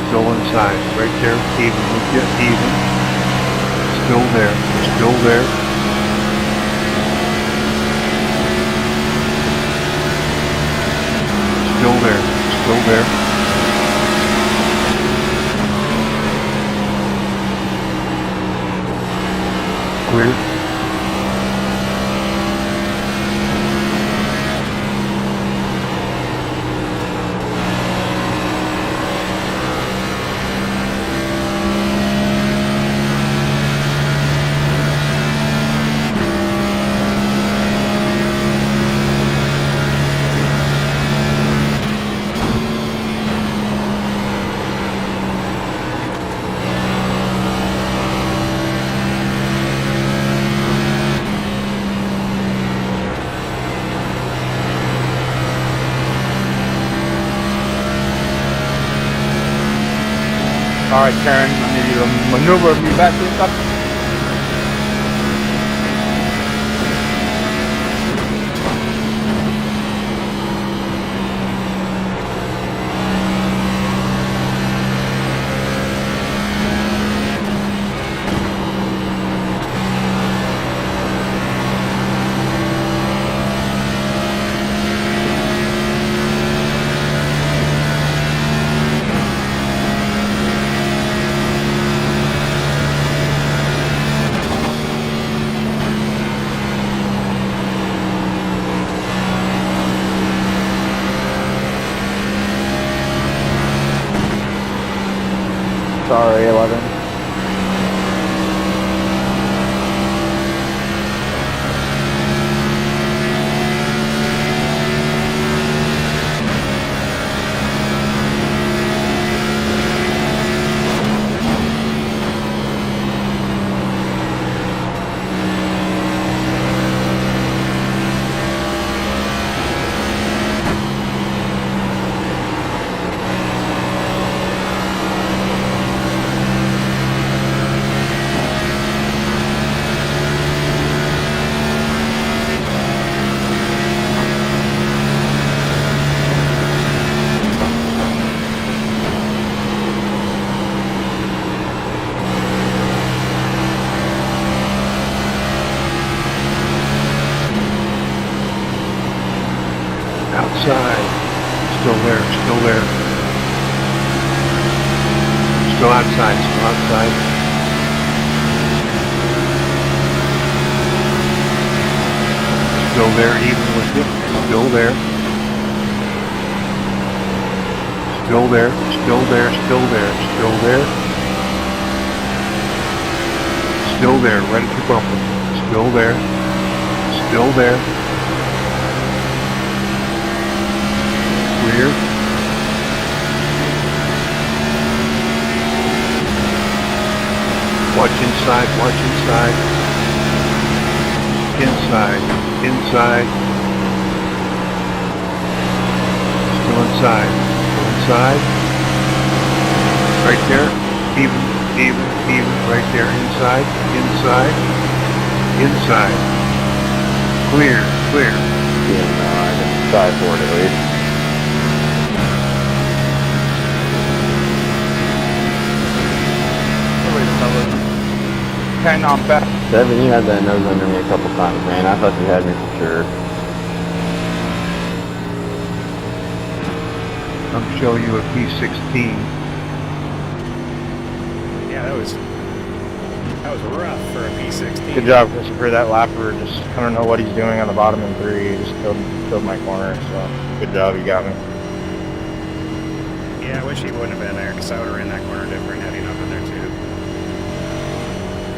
Still inside, right there, even, we'll get even. Still there, still there. Still there, still there. Clear. Alright, Karen, I need you to maneuver me back to the top. Sorry, 11. Outside. Still there, still there. Still outside, still outside. Still there, even with it. Still there. Still there, still there, still there, still there. Still there, ready to bump it. Still there. Still there. Clear. Watch inside, watch inside. Inside, inside. Still inside, still inside. Right there, even, right there, inside, inside, inside. Clear, clear. Yeah, no, I didn't try for it at least. 10 on back. 7, you had that nose under me a couple times, man. I thought you had me for sure. I'm showing you a P16. Yeah, that was rough for a P16. Good job, Christopher. That lapper just, I don't know what he's doing on the bottom in 3. He just killed my corner, so good job, you got me. Yeah, I wish he wouldn't have been there, because I would have ran that corner different heading up in there too.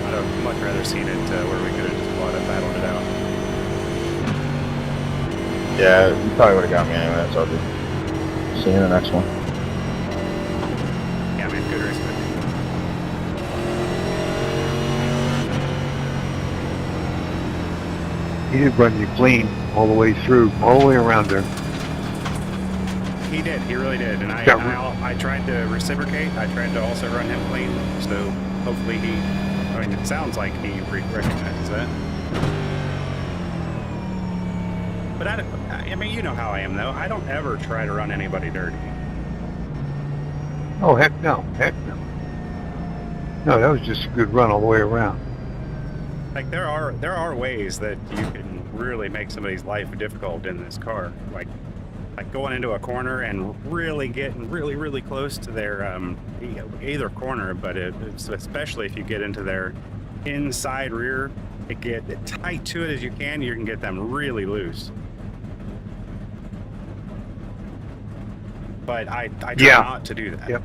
I'd have much rather seen it where we could have just battled it out. Yeah, you probably would have got me anyway, that's all good. See you in the next one. Yeah, man, good race, man. He did run you clean all the way through, all the way around there. He did, he really did, and I tried to reciprocate. I tried to also run him clean, so hopefully I mean, it sounds like he recognizes that. But I mean, you know how I am though. I don't ever try to run anybody dirty. Oh, heck no. Heck no. No, that was just a good run all the way around. Like there are ways that you can really make somebody's life difficult in this car. Like going into a corner and really getting really close to their either corner, but it's especially if you get into their inside rear, get tight to it as you can get them really loose. But I try not to do that. Yep.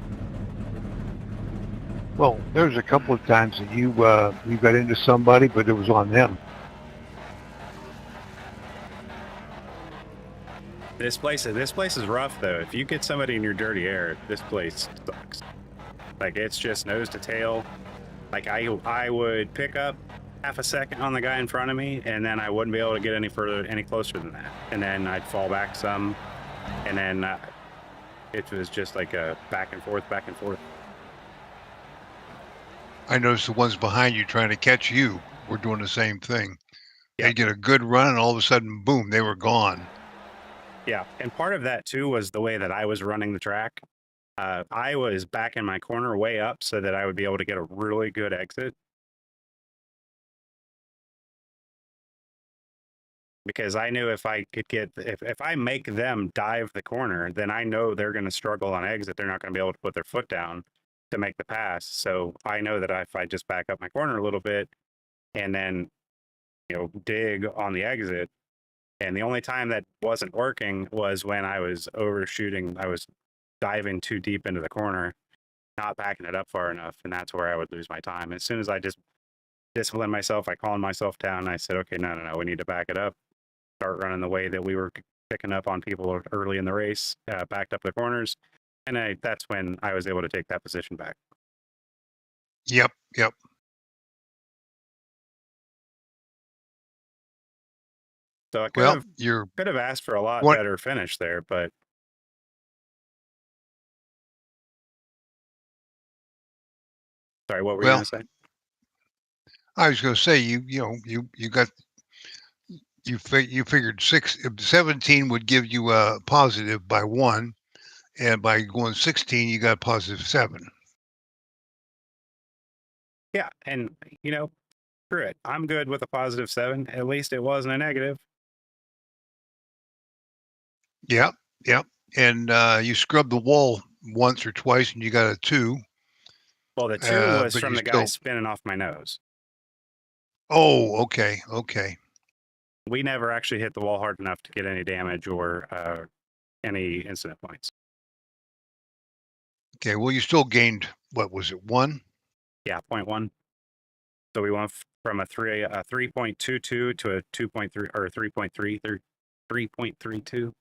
Well, there was a couple of times that you got into somebody, but it was on them. This place is rough though. If you get somebody in your dirty air, this place sucks. Like it's just nose to tail. Like I would pick up half a second on the guy in front of me, and then I wouldn't be able to get any closer than that. And then I'd fall back some, and then it was just like a back and forth. I noticed the ones behind you trying to catch you were doing the same thing. Yeah. They get a good run, and all of a sudden, boom, they were gone. Yeah, and part of that too was the way that I was running the track. I was backing my corner way up so that I would be able to get a really good exit. Because I knew if I could if I make them dive the corner, then I know they're going to struggle on exit. They're not going to be able to put their foot down to make the pass. So I know that if I just back up my corner a little bit and then, dig on the exit. And the only time that wasn't working was when I was overshooting. I was diving too deep into the corner, not backing it up far enough. And that's where I would lose my time. As soon as I just disciplined myself, I calmed myself down. And I said, okay, no, we need to back it up. Start running the way that we were picking up on people early in the race, backed up the corners. And that's when I was able to take that position back. Yep. So I Well, could have asked for a lot better finish there, but sorry, what were you going to say? I was going to say you figured 17 would give you a positive by 1, and by going 16 you got positive 7. Yeah, and screw it. I'm good with a positive 7. At least it wasn't a negative. Yep. And you scrubbed the wall once or twice, and you got a 2. Well, the 2 was from the guy spinning off my nose. Oh, okay. We never actually hit the wall hard enough to get any damage or any incident points. Okay, well, you still gained, what was it, 1? Yeah, 0.1. So we went from a 3.22 to a 2.3 or 3.32.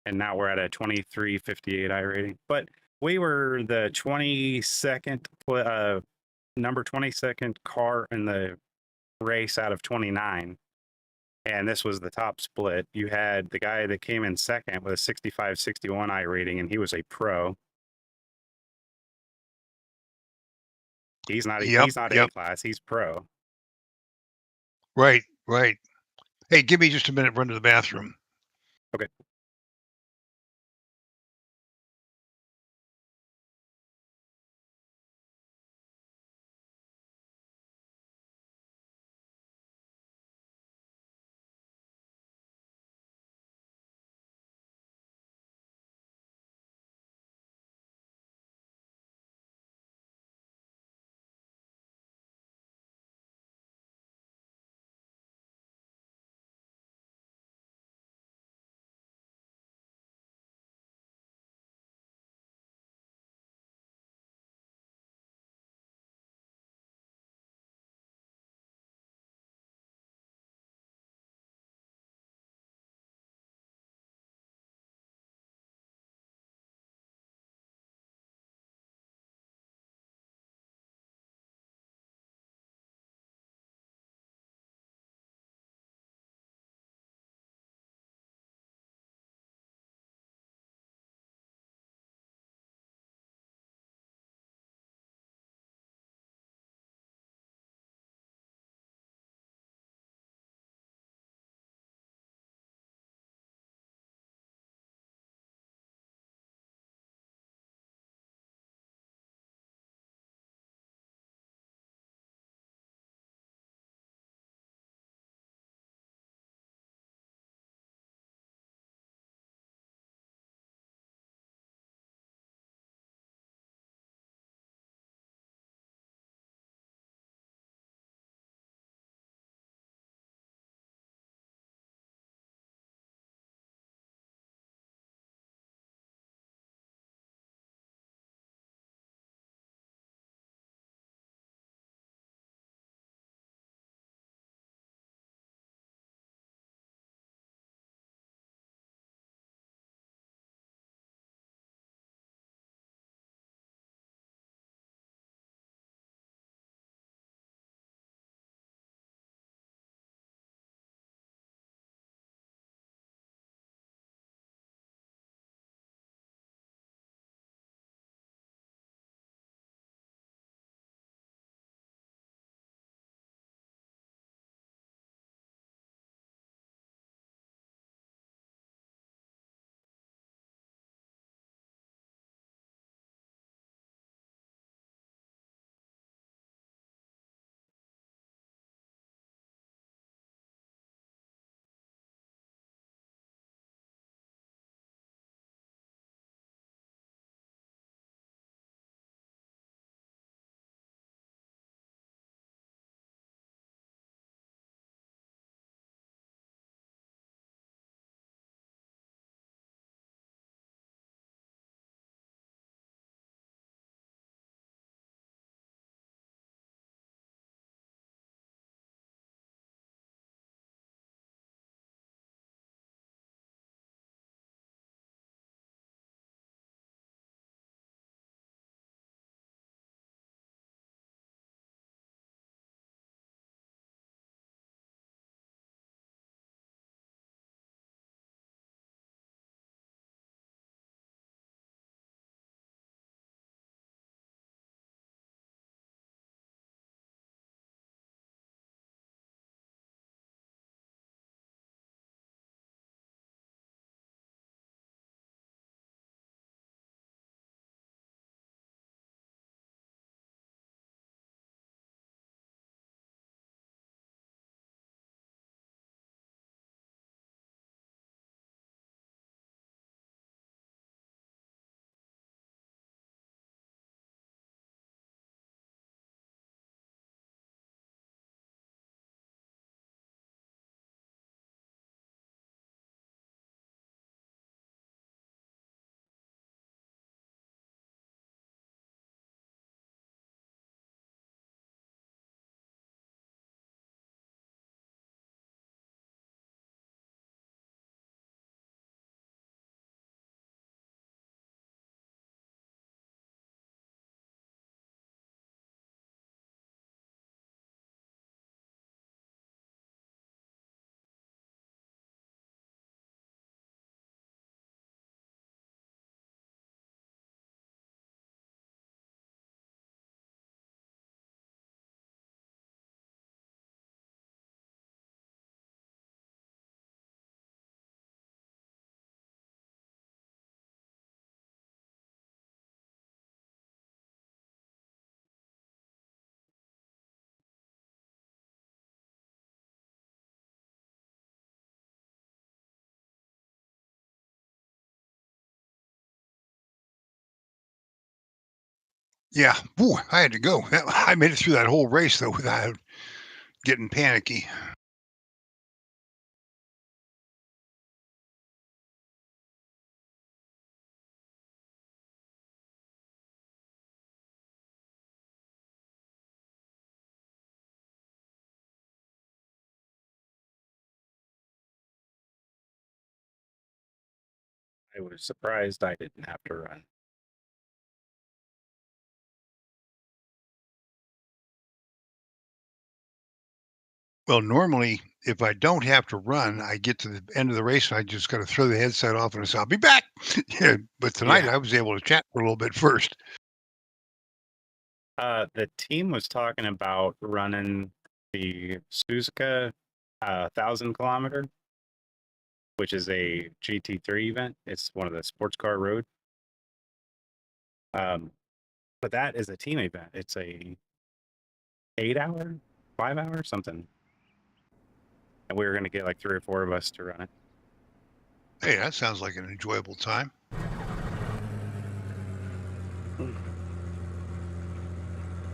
And now we're at a 2358 iRating. But we were the 22nd, number 22nd car in the race out of 29. And this was the top split. You had the guy that came in second with a 6561 iRating, and he was a pro. He's not A-class, he's pro. Right. Hey, give me just a minute, run to the bathroom. Okay. Yeah, ooh, I had to go. I made it through that whole race though without getting panicky. I was surprised I didn't have to run. Well, normally, if I don't have to run, I get to the end of the race and I just got to throw the headset off and say, I'll be back. Yeah, but tonight Yeah. I was able to chat for a little bit first. The team was talking about running the Suzuka 1,000 kilometer, which is a GT3 event. It's one of the sports car road. But that is a team event. It's a 8-hour, 5-hour, something. And we were going to get like 3 or 4 of us to run it. Hey, that sounds like an enjoyable time.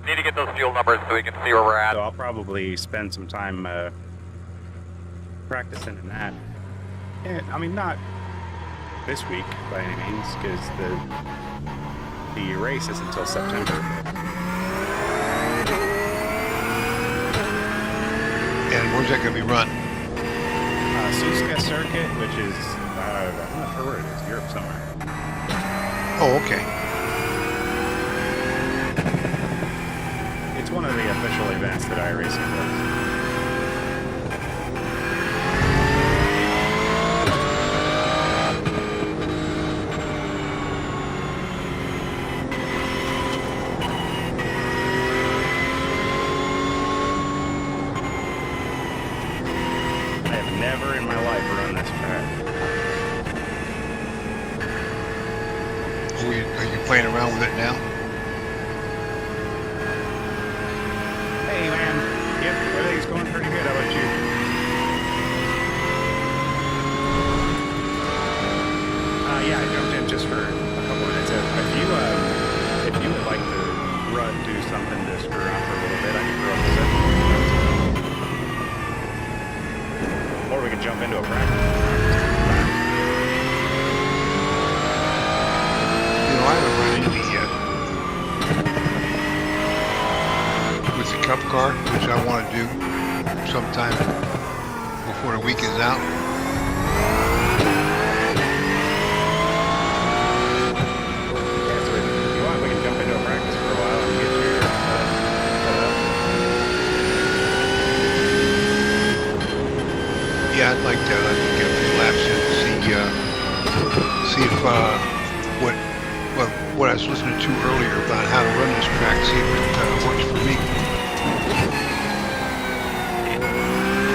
Need to get those fuel numbers so we can see where we're at. So I'll probably spend some time practicing in that. Yeah, I mean, not this week by any means, because the race is until September. And where's that going to be run? Suzuka Circuit, which is, I'm not sure where it is, Europe somewhere. Oh, okay. It's one of the official events that iRacing does. Never in my life run this track. Are you playing around with it now? Hey man, yep, everything's going pretty good. How about you? Yeah, I jumped in just for a couple minutes. If you would like to do something to screw around for a little bit, I can throw up the set. Or we can jump into a practice. I haven't run into yet. With the cup car, which I want to do sometime before the week is out. Yeah, so if you want, we can jump into a practice for a while and get your Yeah, I'd like to get a few laps in to see if what I was listening to earlier about how to run this track, see if it works for me.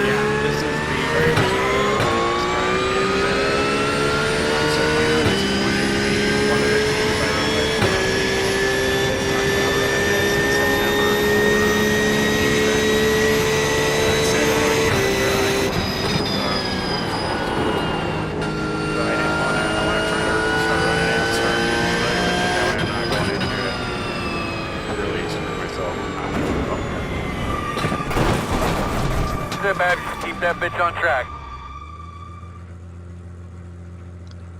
Yeah, this is the very first time I've ever run this track, and I'm so planning on this one to be one of the teams I run with. Talking about running this in September for the event. I said I want to give it a try. But I didn't want to. I want to try to start running it and start running with it. That way I'm not going into it really screw myself. Sit back, keep that bitch on track.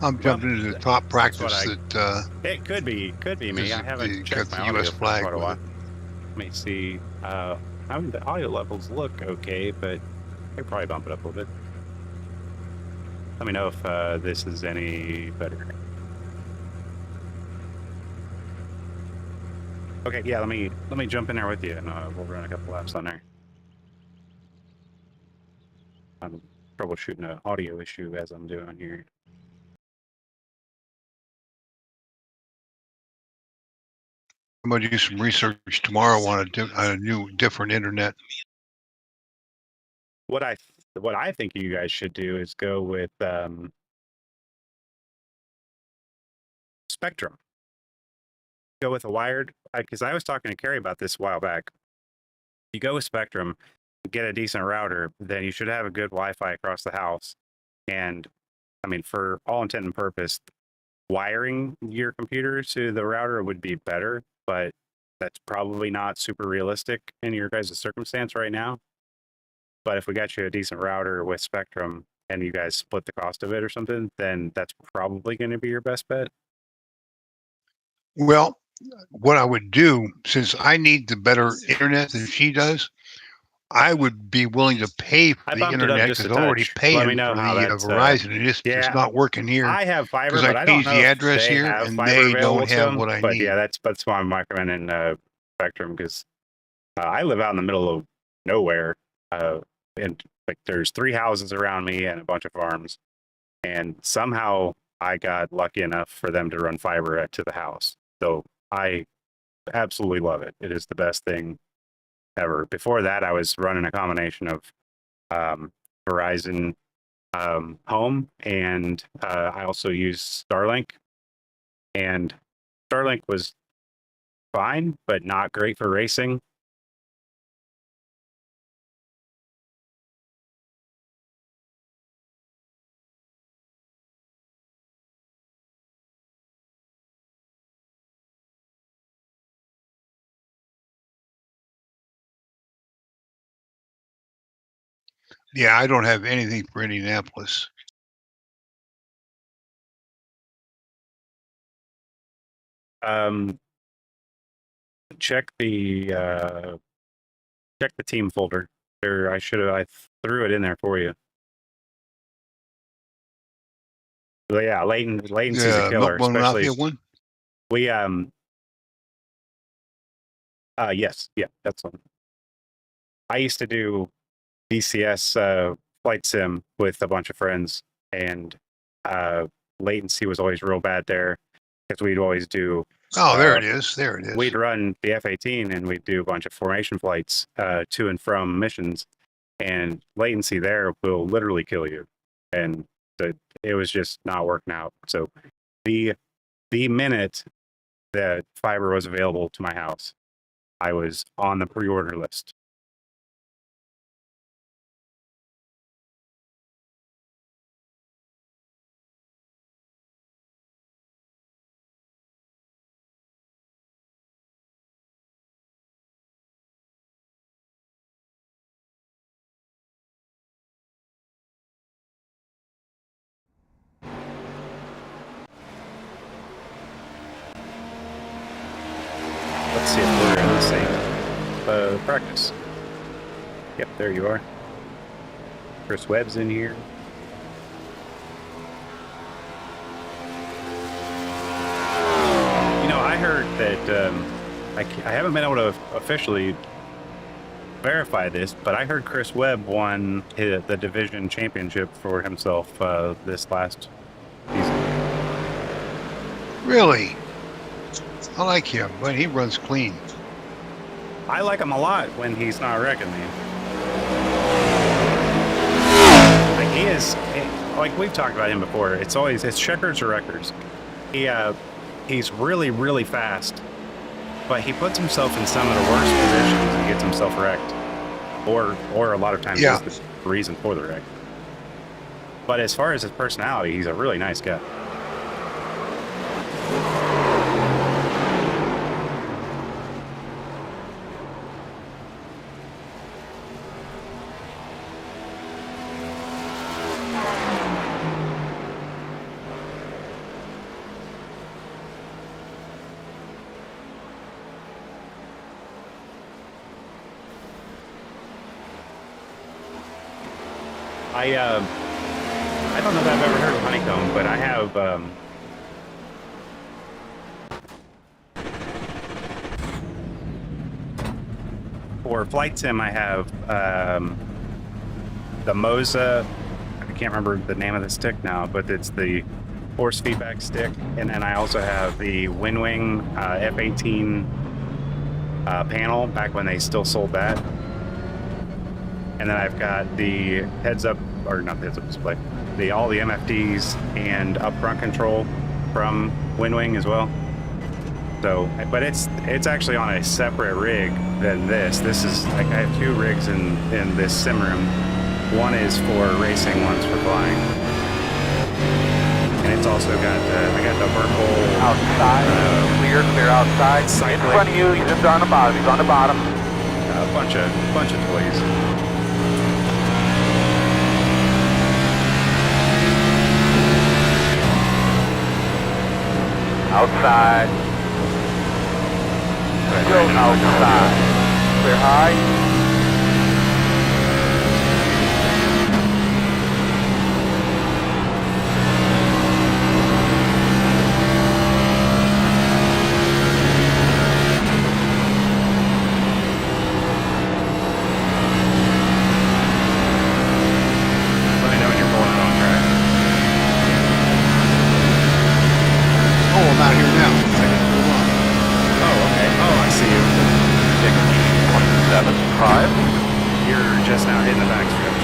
I'm jumping into the top practice that It could be me. I haven't checked got my the audio US for flag quite a with while. it. Let me see. I mean, the audio levels look okay, but I could probably bump it up a little bit. Let me know if this is any better. Okay, yeah. Let me jump in there with you, and we'll run a couple laps on there. I'm troubleshooting an audio issue as I'm doing here. I'm going to do some research tomorrow on a new, different internet. What I think you guys should do is go with Spectrum. Go with a wired, because I was talking to Carrie about this a while back. You go with Spectrum, get a decent router, then you should have a good Wi-Fi across the house. And I mean, for all intent and purpose, wiring your computer to the router would be better, but that's probably not super realistic in your guys' circumstance right now. But if we got you a decent router with Spectrum and you guys split the cost of it or something, then that's probably going to be your best bet. Well, what I would do, since I need the better internet than she does, I would be willing to pay for the internet because I'm already paying for the Verizon, and it's just not working here. I have fiber, because but I I don't changed know the if address they here, have and fiber they available don't to have them, what I but need. yeah, that's why I'm recommending Spectrum, because I live out in the middle of nowhere, and like there's 3 houses around me and a bunch of farms, and somehow I got lucky enough for them to run fiber to the house. So I absolutely love it. It is the best thing ever. Before that, I was running a combination of Verizon Home, and I also used Starlink. And Starlink was fine, but not great for racing. Yeah, I don't have anything for Indianapolis. Check the team folder. There, I threw it in there for you. But yeah, latency's a killer, Milkbone especially Mafia one. We yes, yeah, that's one. I used to do DCS flight sim with a bunch of friends, and latency was always real bad there because we'd always do. Oh, there it is. There it is. We'd run the F-18 and we'd do a bunch of formation flights to and from missions, and latency there will literally kill you. And it was just not working out. So the minute that fiber was available to my house, I was on the pre-order list. Let's see if we're in the same practice. Yep, there you are. Chris Webb's in here. You know, I heard that I haven't been able to officially verify this, but I heard Chris Webb won the division championship for himself this last season. Really? I like him, but he runs clean. I like him a lot when he's not wrecking me. Like he is, like we've talked about him before. It's checkers or wreckers. He's really, really fast, but he puts himself in some of the worst positions and gets himself wrecked, or a lot of times is the reason for the wreck. But as far as his personality, he's a really nice guy. I don't know that I've ever heard of honeycomb, but I have for flight sim I have the Moza. I can't remember the name of the stick now, but it's the force feedback stick, and then I also have the WinWing F-18 panel back when they still sold that. And then I've got the heads-up, or not the heads-up display, all the MFDs and up-front control from WinWing as well. So, but it's actually on a separate rig than this. This is like I have 2 rigs in this sim room. One is for racing, one's for flying. and it's also got I got the Merkle Outside. Clear outside. Cyclic. In front of you, he's just on the bottom. He's on the bottom. A bunch of toys. Outside. Still outside. Clear high. Let me know when you're pulling out on track. Oh, I'm out here now. I can pull on. Oh, okay. Oh, I see you. 27.5. You're just now hitting the backstretch.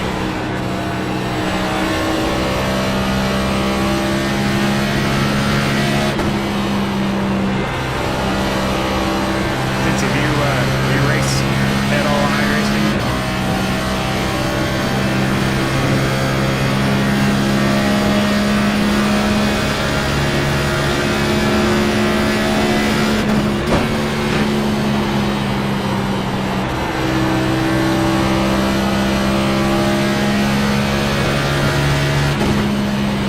Since have you race at all on iRacing?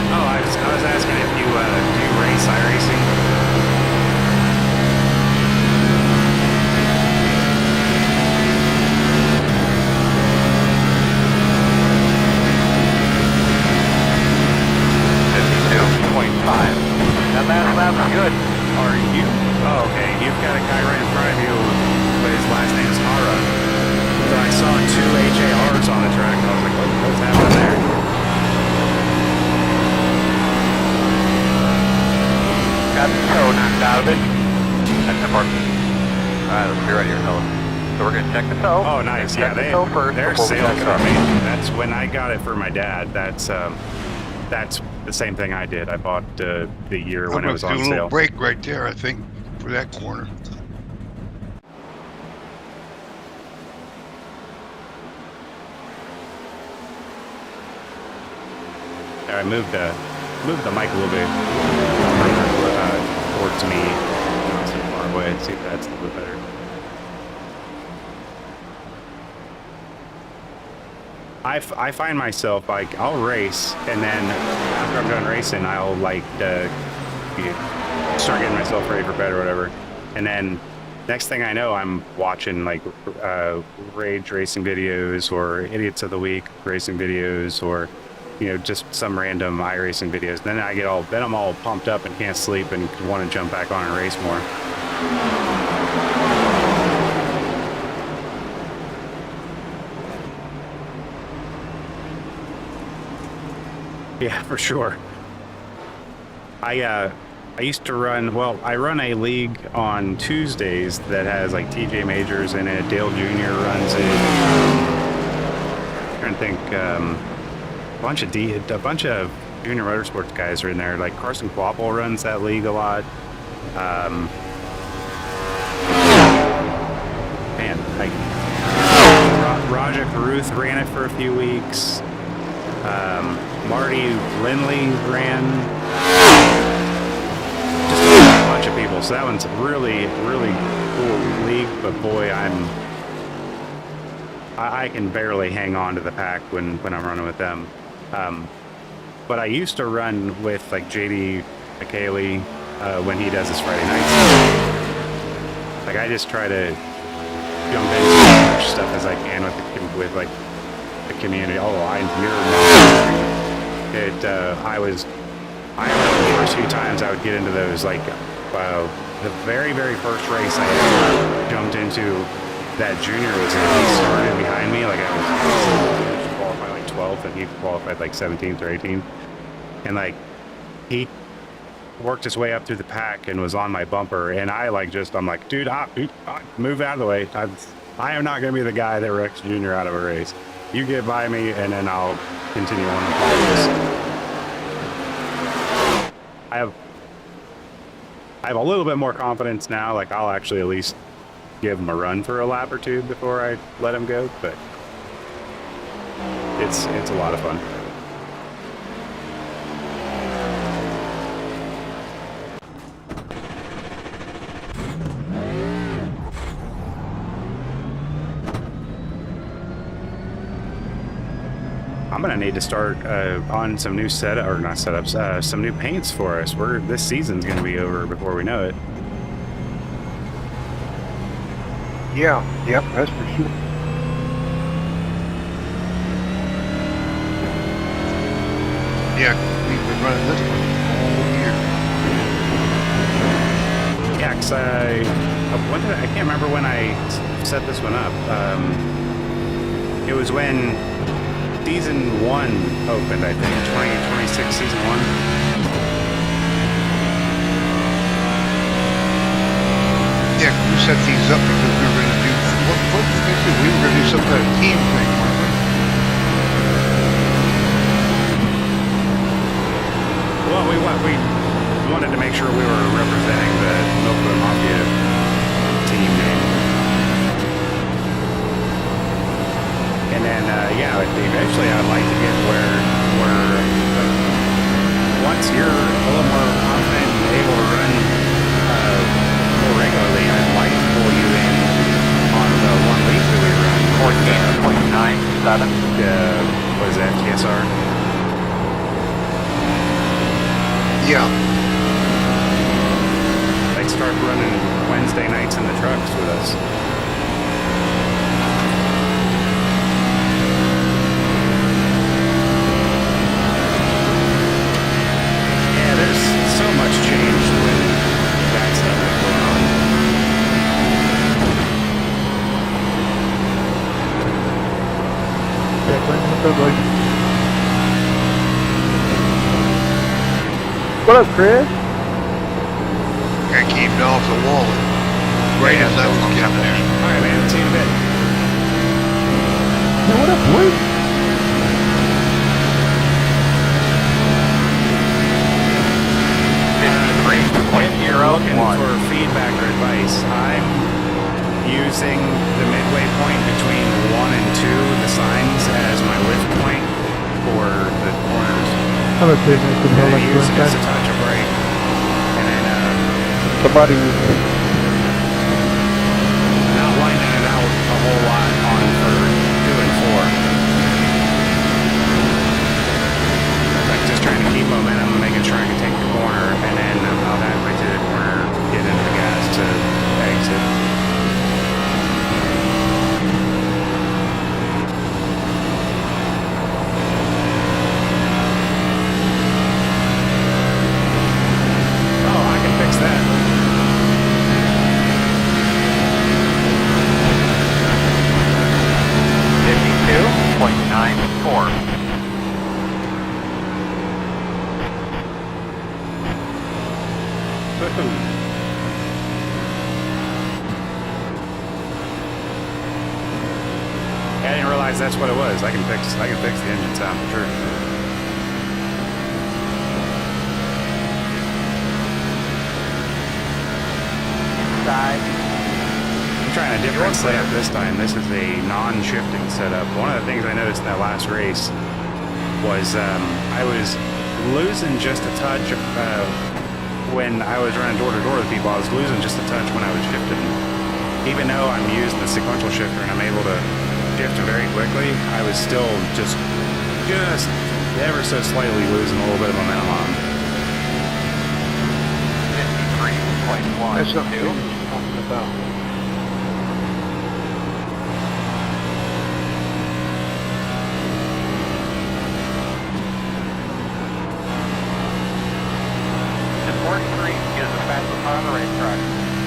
Oh, I was asking if you do you race iRacing? That's good. Are you? Oh, okay. You've got a guy right in front of you, but his last name is Hara. So I saw 2 HARs on the track, and I was like, what's happening there? Got the toe knocked out of it. That's the part. Alright, let's be right here, fellas. So we're gonna check the toe. Oh, nice. Yeah, Check the toe first they're before we sales check it for out. me. That's when I got it for my dad. That's the same thing I did. I bought the year when I'm it was going to on do a little sale. break right there, I think, for that corner. I moved the mic a little bit towards me, not so far away. Let's see if that's a little bit better. I find myself like I'll race, and then after I'm done racing, I'll like start getting myself ready for bed or whatever, and then next thing I know, I'm watching like Rage racing videos or Idiots of the Week racing videos, or just some random iRacing videos. Then I'm all pumped up and can't sleep and want to jump back on and race more. Yeah, for sure. I used to run, I run a league on Tuesdays that has like TJ Majors in it. Dale Jr. runs it. I'm trying to think, a bunch of junior motorsports guys are in there. Like Carson Quapple runs that league a lot. Roger Caruth ran it for a few weeks. Marty Lindley ran. Just a bunch of people. So that one's really, really cool league. But boy, I can barely hang on to the pack when I'm running with them. But I used to run with like JD McKaylee when he does his Friday nights. Like I just try to jump into as much stuff as I can with like the community. Oh, I remember the first few times I would get into those, like the very, very first race I ever jumped into that Junior was in. He started behind me, like I was qualified like 12th and he qualified like 17th or 18th. And like he worked his way up through the pack and was on my bumper, and I'm like, dude, move out of the way. I am not going to be the guy that wrecks Junior out of a race. You get by me, and then I'll continue on with the race. I have a little bit more confidence now. Like I'll actually at least give him a run for a lap or two before I let him go. But it's a lot of fun. I'm gonna need to start on some new some new paints for us. This season's gonna be over before we know it. Yeah, yep, that's for sure. Yeah, we've been running this one all year. Yeah, cause I can't remember when I set this one up. It was when season 1 opened, I think, 2026 season 1. Yeah, we set these up because we were going to do, what did we do? We were going to do some kind of team thing, weren't we? Well, we wanted to make sure we were representing the Milkbone Mafia team name. And then, yeah, eventually I'd like to get where once you're a little more confident and able to run more regularly, I'd like to pull you in on the 1 week that we run. 14.97. What is that, TSR? Yeah. They start running Wednesday nights in the trucks with us. Yeah, there's so much changed with that stuff that's going on. What up, Chris? I came off the wall. Right as I was getting there. All right, man. See you in a bit. Hey, what up, boy? Looking for feedback or advice. I'm using the midway point between 1 and 2, the signs, as my lift point for the corners. I'm a big nice to And know, I like, use it doing as a that. touch of brake. And then Somebody, not lining it out a whole lot on for 2 and 4. Like just trying to keep momentum, making sure I can take the corner, and then I'll halfway through the corner get into the gas to exit. Oh, I can fix that. .94. I didn't realize that's what it was. I can fix the engine sound for sure. I'm trying a different setup this time. This is a non-shifting setup. One of the things I noticed in that last race was I was losing just a touch when I was running door-to-door with people. I was losing just a touch when I was shifting. Even though I'm using the sequential shifter and I'm able to shift very quickly, I was still just ever so slightly losing a little bit of momentum on. 53.12. That's not what we're talking about. And 43 is the fastest car on the racetrack.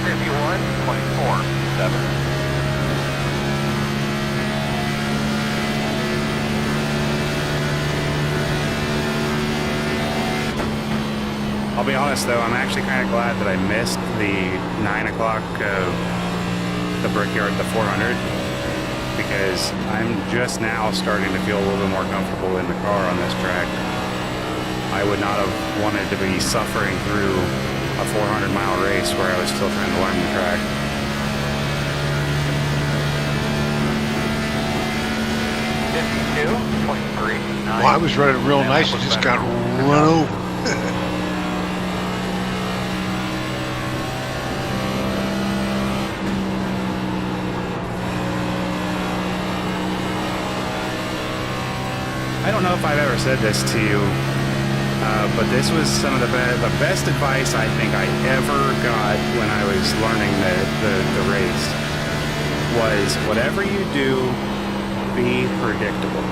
51.47. I'll be honest though, I'm actually kind of glad that I missed the 9 o'clock the Brickyard, the 400, because I'm just now starting to feel a little bit more comfortable in the car on this track. I would not have wanted to be suffering through a 400-mile race where I was still trying to learn the track. Well, I was running real nice and just got run over. I don't know if I've ever said this to you, but this was some of the best advice I think I ever got when I was learning the race. Was whatever you do, be predictable.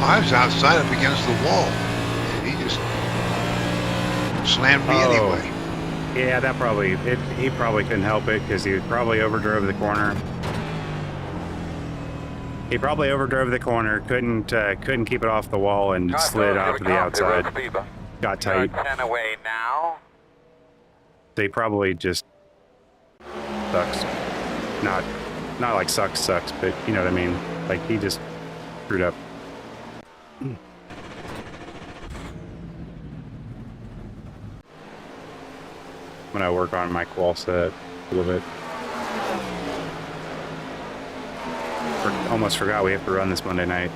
I was outside up against the wall, and he just slammed me anyway. Yeah, that probably, he probably couldn't help it because he probably overdrove the corner. He probably overdrove the corner, couldn't keep it off the wall, and slid off to the outside. Got tight. 10 away now. They probably just sucks. Not like sucks, but you know what I mean. Like he just screwed up. I'm gonna work on my qual set a little bit. Almost forgot we have to run this Monday night.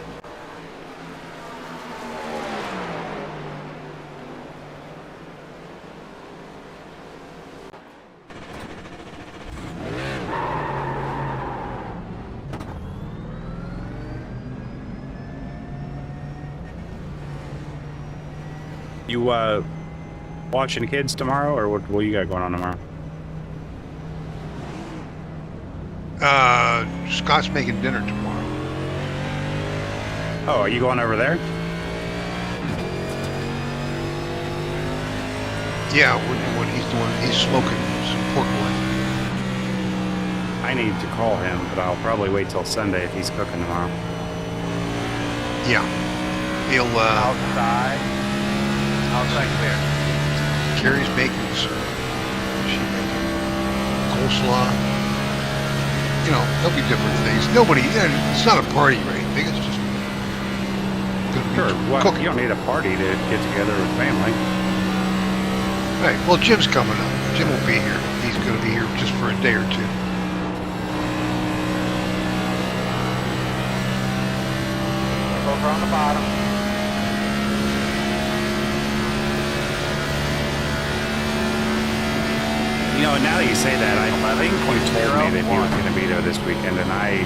You watching kids tomorrow, or what you got going on tomorrow? Scott's making dinner tomorrow. Oh, are you going over there? Yeah, what he's doing, he's smoking some pork loin. I need to call him, but I'll probably wait till Sunday if he's cooking tomorrow. Yeah, he'll Outside clear. Carrie's making some, she's making coleslaw. You know, there'll be different things. It's not a party or anything. It's just cooking. You don't need a party to get together with family. Right. Well, Jim's coming up. Jim will be here. He's going to be here just for a day or two. Over on the bottom. You know, now that you say that, I think you told me that he was going to be there this weekend, and I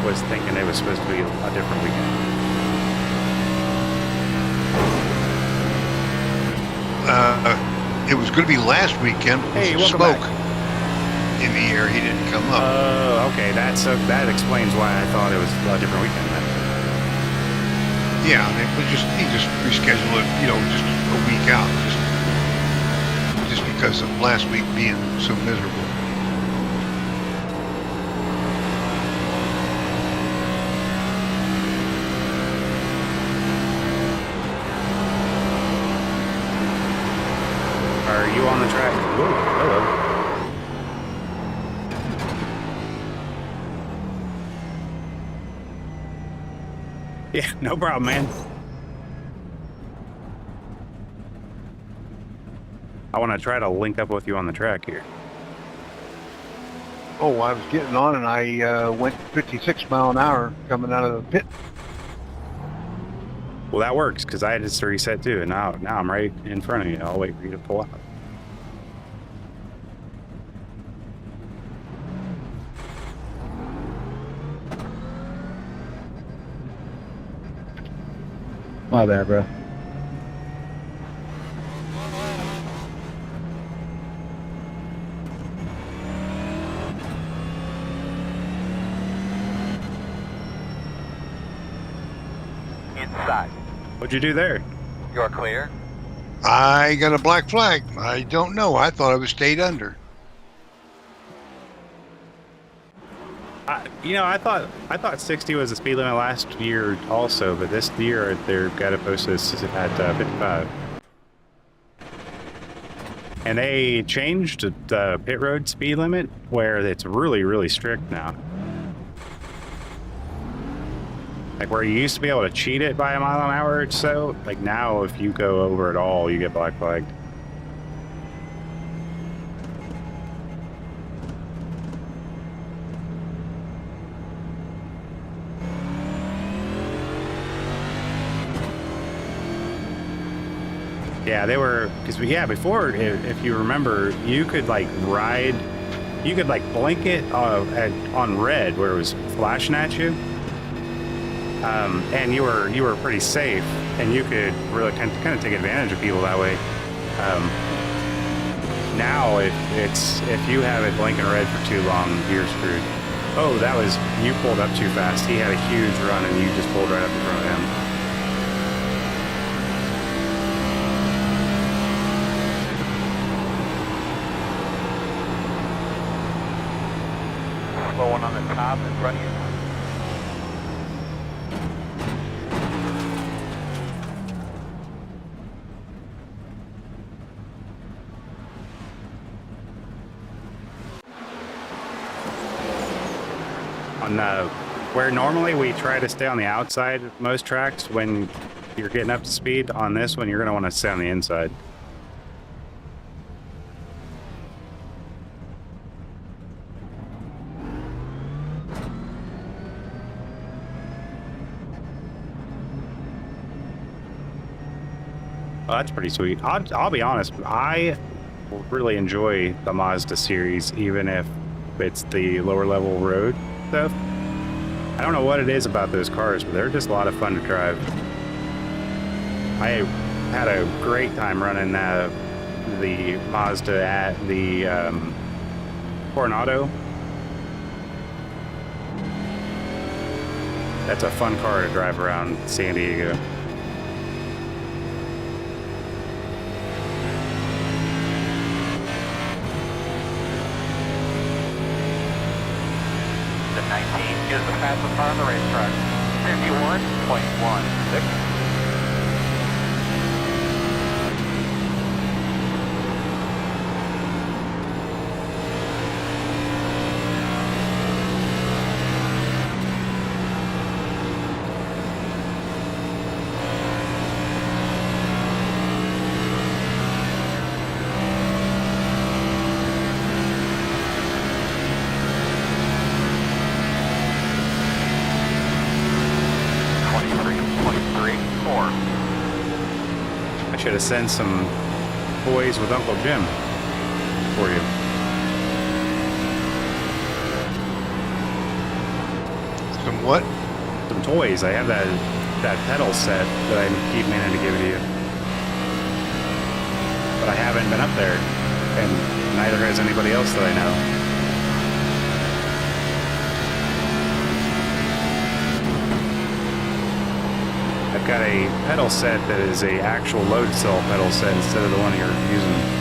was thinking it was supposed to be a different weekend. It was going to be last weekend, but with some smoke in the air, he didn't come up. Oh, okay. That explains why I thought it was a different weekend then. Yeah, he just rescheduled it, just a week out, just because of last week being so miserable. Are you on the track? Ooh, hello. Yeah, no problem, man. I want to try to link up with you on the track here. Oh, I was getting on and I went 56 mile an hour coming out of the pit. Well, that works because I had to reset too, and now I'm right in front of you. I'll wait for you to pull out. My bad, bro. Inside. What'd you do there? You're clear. I got a black flag. I don't know. I thought I was stayed under. I thought 60 was the speed limit last year also, but this year they've got it posted at 55. And they changed the pit road speed limit where it's really, really strict now. Like where you used to be able to cheat it by a mile an hour or so, like now if you go over at all, you get black flagged. Yeah, they were, because before, if you remember, you could like ride you could like blink it on red where it was flashing at you, and you were pretty safe, and you could really kind of take advantage of people that way. Now if you have it blinking red for too long, you're screwed. Oh, you pulled up too fast. He had a huge run and you just pulled right up in front of him. Slow one on the top in front of you. Where normally we try to stay on the outside of most tracks, when you're getting up to speed, on this one you're going to want to stay on the inside. Oh, that's pretty sweet. I'll be honest, I really enjoy the Mazda series, even if it's the lower level road stuff. I don't know what it is about those cars, but they're just a lot of fun to drive. I had a great time running the Mazda at the Coronado. That's a fun car to drive around San Diego. Is the fastest car on the racetrack. 51.16. Should have sent some toys with Uncle Jim for you. Some what? Some toys. I have that pedal set that I keep meaning to give to you, but I haven't been up there, and neither has anybody else that I know. I've got a pedal set that is a actual load cell pedal set instead of the one you're using.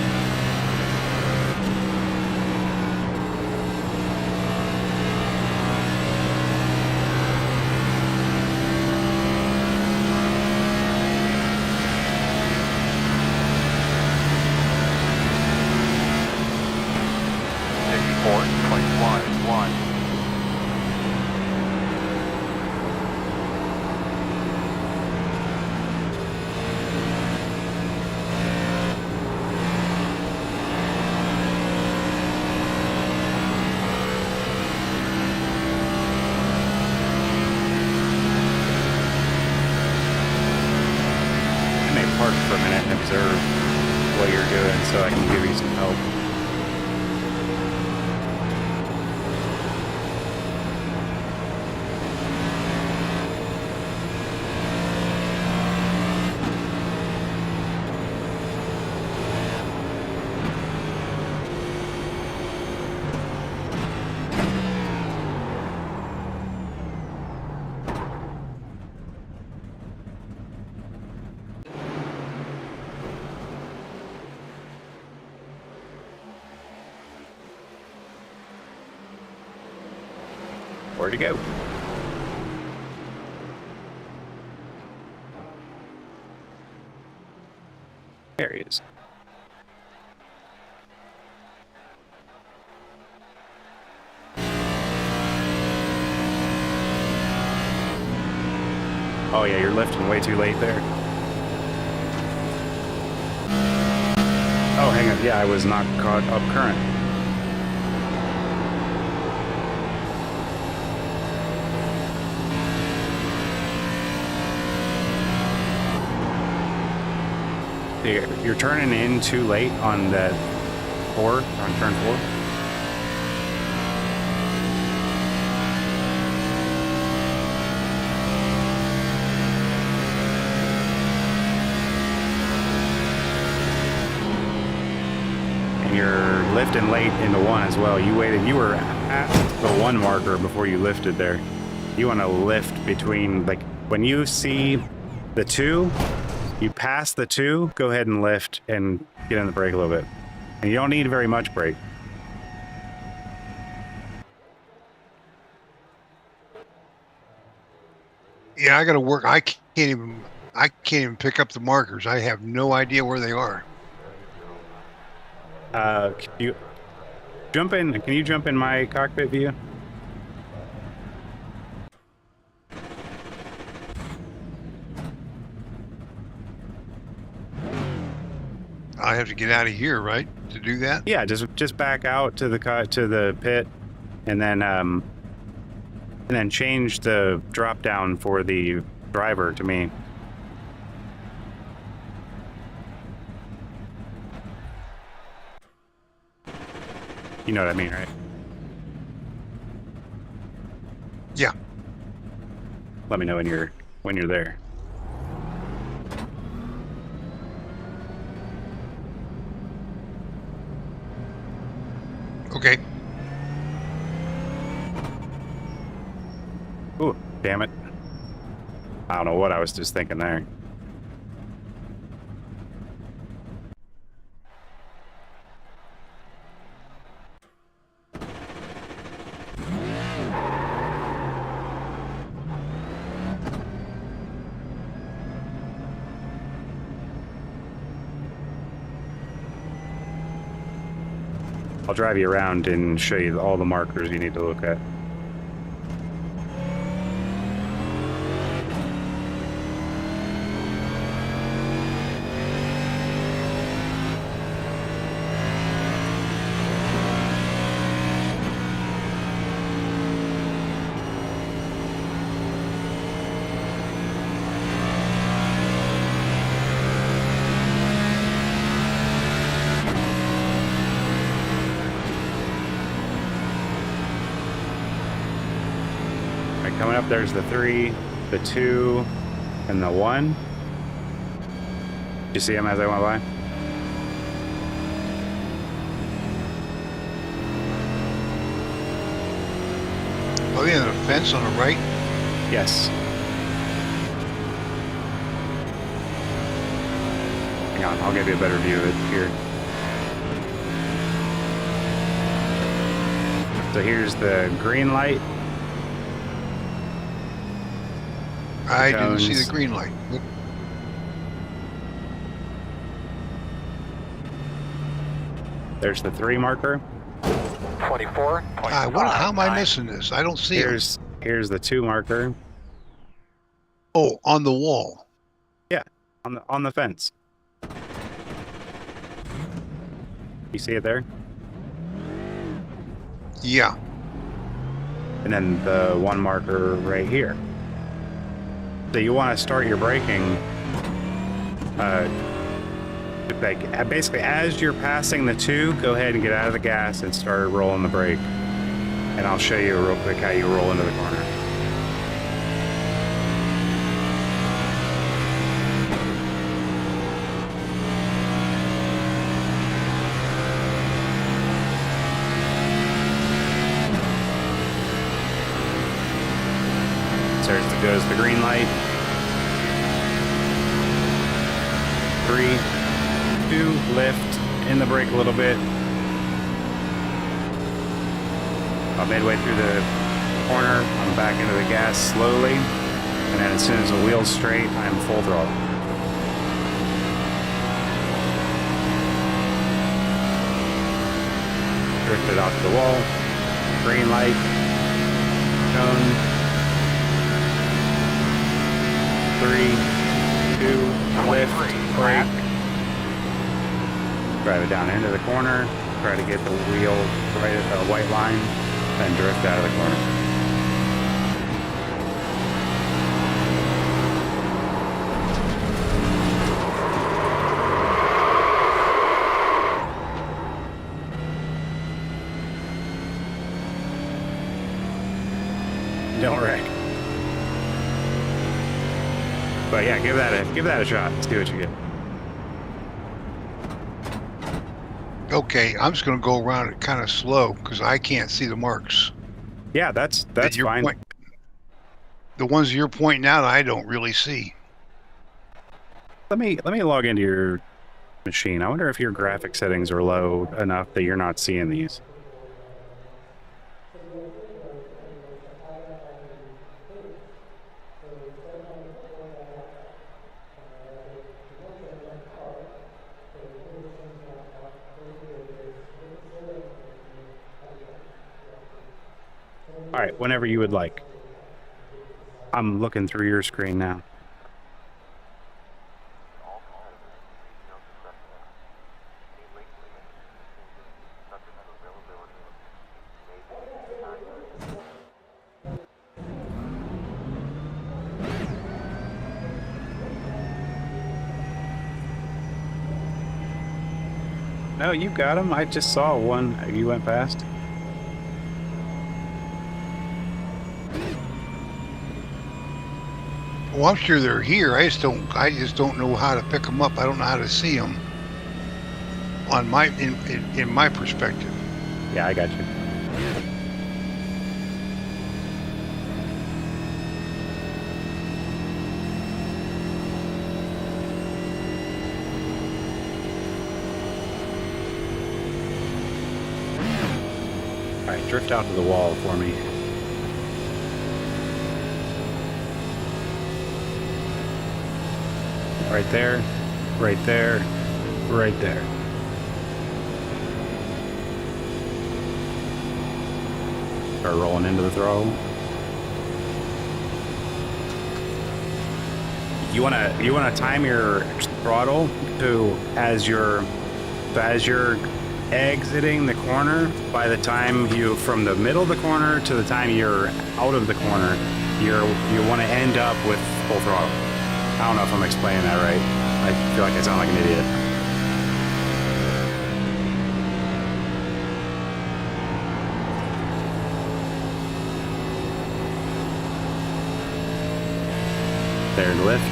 For a minute and observe what you're doing so I can give you some help. Where'd he go? There he is. Oh yeah, you're lifting way too late there. Oh, hang on. Yeah, I was not caught up current. You're turning in too late on that 4, on turn 4. lifting late into 1 as well. You waited. You were at the 1 marker before you lifted there. You want to lift between, like, when you see the 2, you pass the 2, go ahead and lift and get in the brake a little bit. And you don't need very much brake. Yeah, I got to work. I can't even pick up the markers. I have no idea where they are. Can you jump in? Can you jump in my cockpit view? I have to get out of here, right, to do that? Yeah, just back out to the pit, and then change the drop down for the driver to me. You know what I mean, right? Yeah. Let me know when you're there. Okay. Ooh, damn it. I don't know what I was just thinking there. I'll drive you around and show you all the markers you need to look at. Coming up, there's the 3, the 2, and the 1. You see them as I went by? Oh yeah, the fence on the right? Yes. Hang on, I'll give you a better view of it here. So here's the green light. I didn't see the green light. There's the 3 marker. 24. How am I missing this? I don't see it. Here's the 2 marker. Oh, on the wall. Yeah, on the fence. You see it there? Yeah. And then the 1 marker right here. So you want to start your braking, like basically as you're passing the 2, go ahead and get out of the gas and start rolling the brake. And I'll show you real quick how you roll into the corner. Goes the green light. 3, 2, lift in the brake a little bit. About midway through the corner, I'm back into the gas slowly, and then as soon as the wheel's straight, I'm full throttle. Drifted out to the wall. Green light. Cone. 3, 2, lift, brake. Drive it down into the corner. Try to get the wheel right at the white line, then drift out of the corner. Don't wreck. But yeah, give that a shot. See what you get. Okay, I'm just going to go around it kind of slow because I can't see the marks. Yeah, that's fine. The ones you're pointing out, I don't really see. Let me log into your machine. I wonder if your graphic settings are low enough that you're not seeing these. All right, whenever you would like. I'm looking through your screen now. No, you got them. I just saw one. You went past. Well, I'm sure they're here. I just don't know how to pick them up. I don't know how to see them on my in my perspective. Yeah, I got you. All right, drift out to the wall for me. Right there, right there, right there. Start rolling into the throw. You wanna time your throttle to as you're exiting the corner. By the time you from the middle of the corner to the time you're out of the corner, you want to end up with full throttle. I don't know if I'm explaining that right. I feel like I sound like an idiot. There, lift.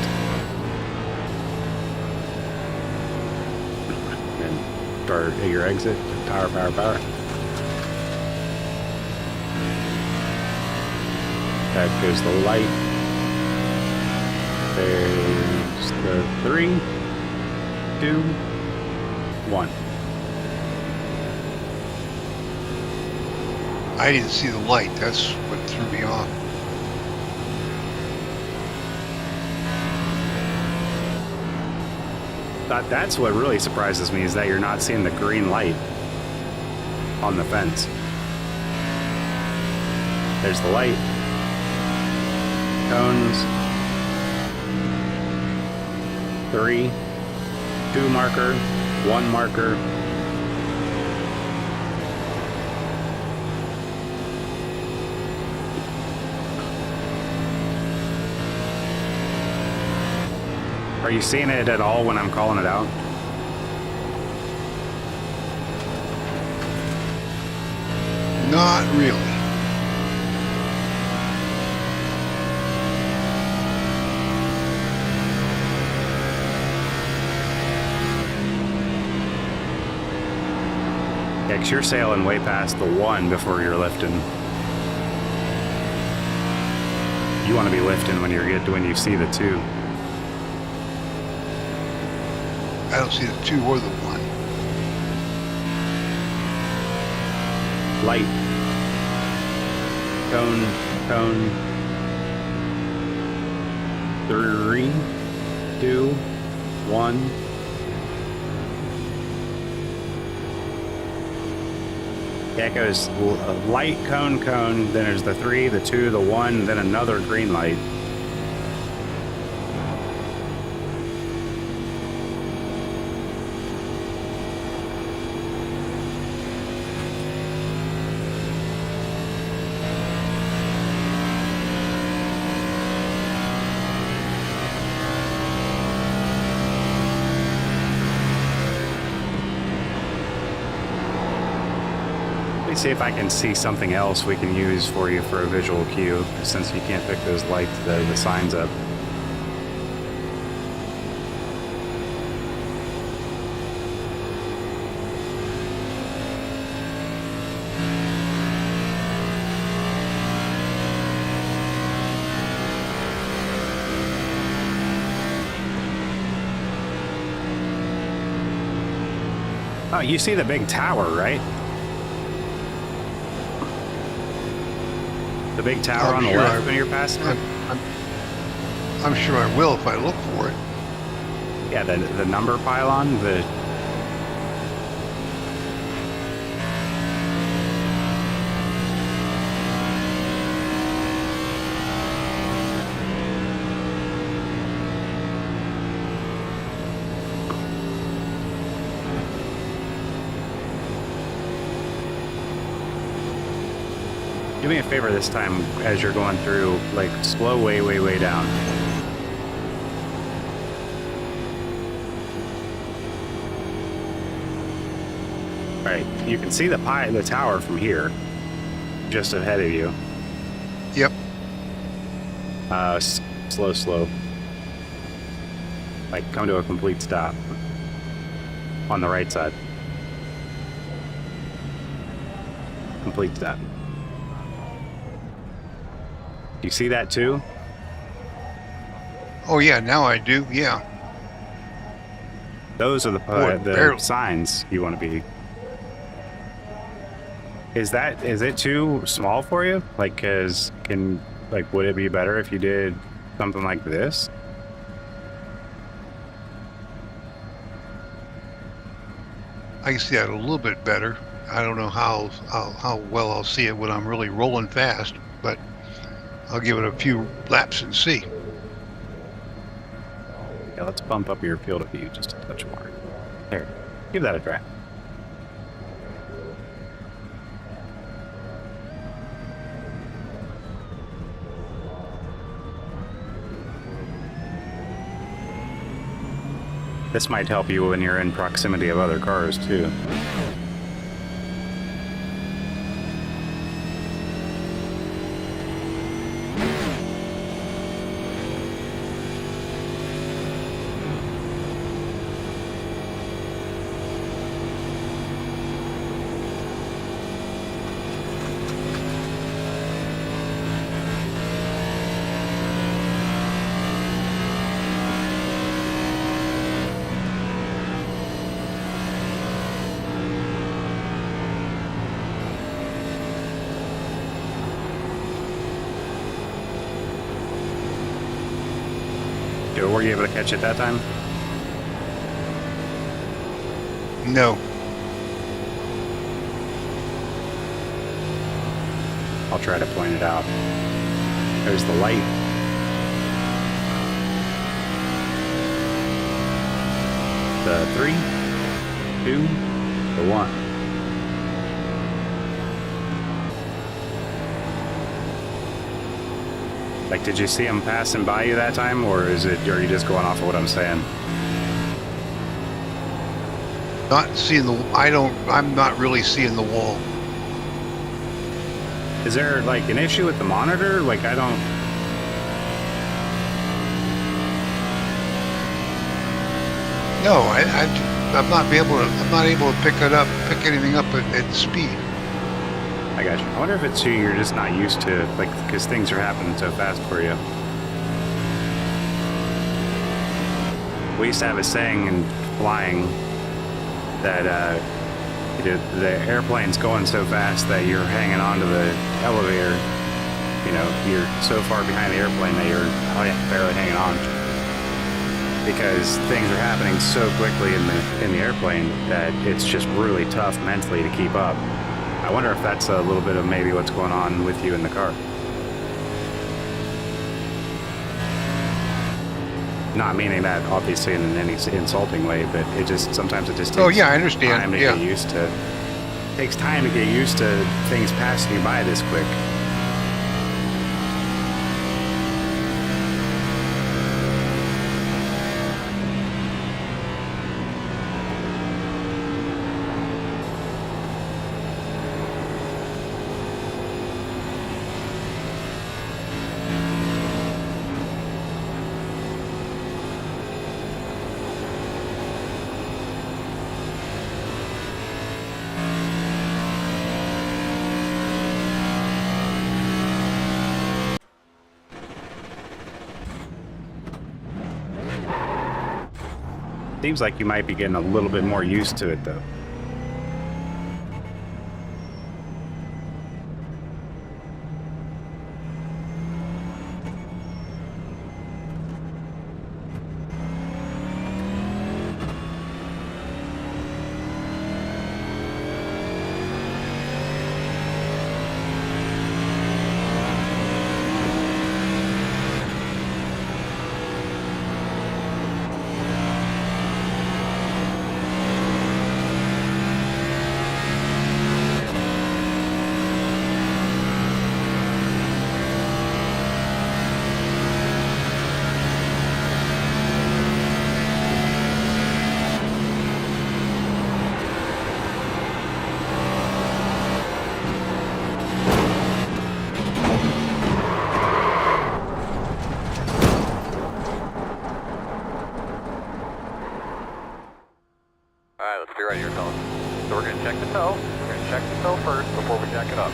And start at your exit. Power, power, power. That goes the light. There's the 3, 2, 1. I didn't see the light. That's what threw me off. That's what really surprises me is that you're not seeing the green light on the fence. There's the light. Cones. 3, 2 marker, 1 marker. Are you seeing it at all when I'm calling it out? Not really. Yeah, 'cause you're sailing way past the 1 before you're lifting. You want to be lifting when you see the 2. I don't see the 2 or the 1. Light. Cone, cone. 3, 2, 1. Yeah, it goes light, cone, cone, then there's the 3, the 2, the 1, then another green light. Let me see if I can see something else we can use for you for a visual cue, since you can't pick those lights, the signs up. Oh, you see the big tower, right? The big tower on the left when you're passing it? I'm sure I will if I look for it. Yeah, the number pylon, the... Do me a favor this time as you're going through, like, slow way, way, way down. Alright, you can see the tower from here, just ahead of you. Yep. Slow. Like, come to a complete stop. On the right side. Complete stop. You see that too? Oh yeah, now I do. Yeah. Those are the signs you want to be. Is it too small for you? Like, would it be better if you did something like this? I can see that a little bit better. I don't know how well I'll see it when I'm really rolling fast, but I'll give it a few laps and see. Yeah, let's bump up your field of view just a touch more. There, give that a try. This might help you when you're in proximity of other cars, too. Were you able to catch it that time? No. I'll try to point it out. There's the light. The 3, 2, the 1. Like, did you see him passing by you that time, or are you just going off of what I'm saying? Not seeing I'm not really seeing the wall. Is there, like, an issue with the monitor? Like, I don't... No, I'm not able to pick anything up at speed. I got you. I wonder if it's you're just not used to, like, because things are happening so fast for you. We used to have a saying in flying that the airplane's going so fast that you're hanging onto the elevator. You know, you're so far behind the airplane that you're barely hanging on. Because things are happening so quickly in the airplane that it's just really tough mentally to keep up. I wonder if that's a little bit of maybe what's going on with you in the car. Not meaning that obviously in any insulting way, but sometimes it just takes I understand. time to get used to. It takes time to get used to things passing you by this quick. Seems like you might be getting a little bit more used to it, though. before we jack it up.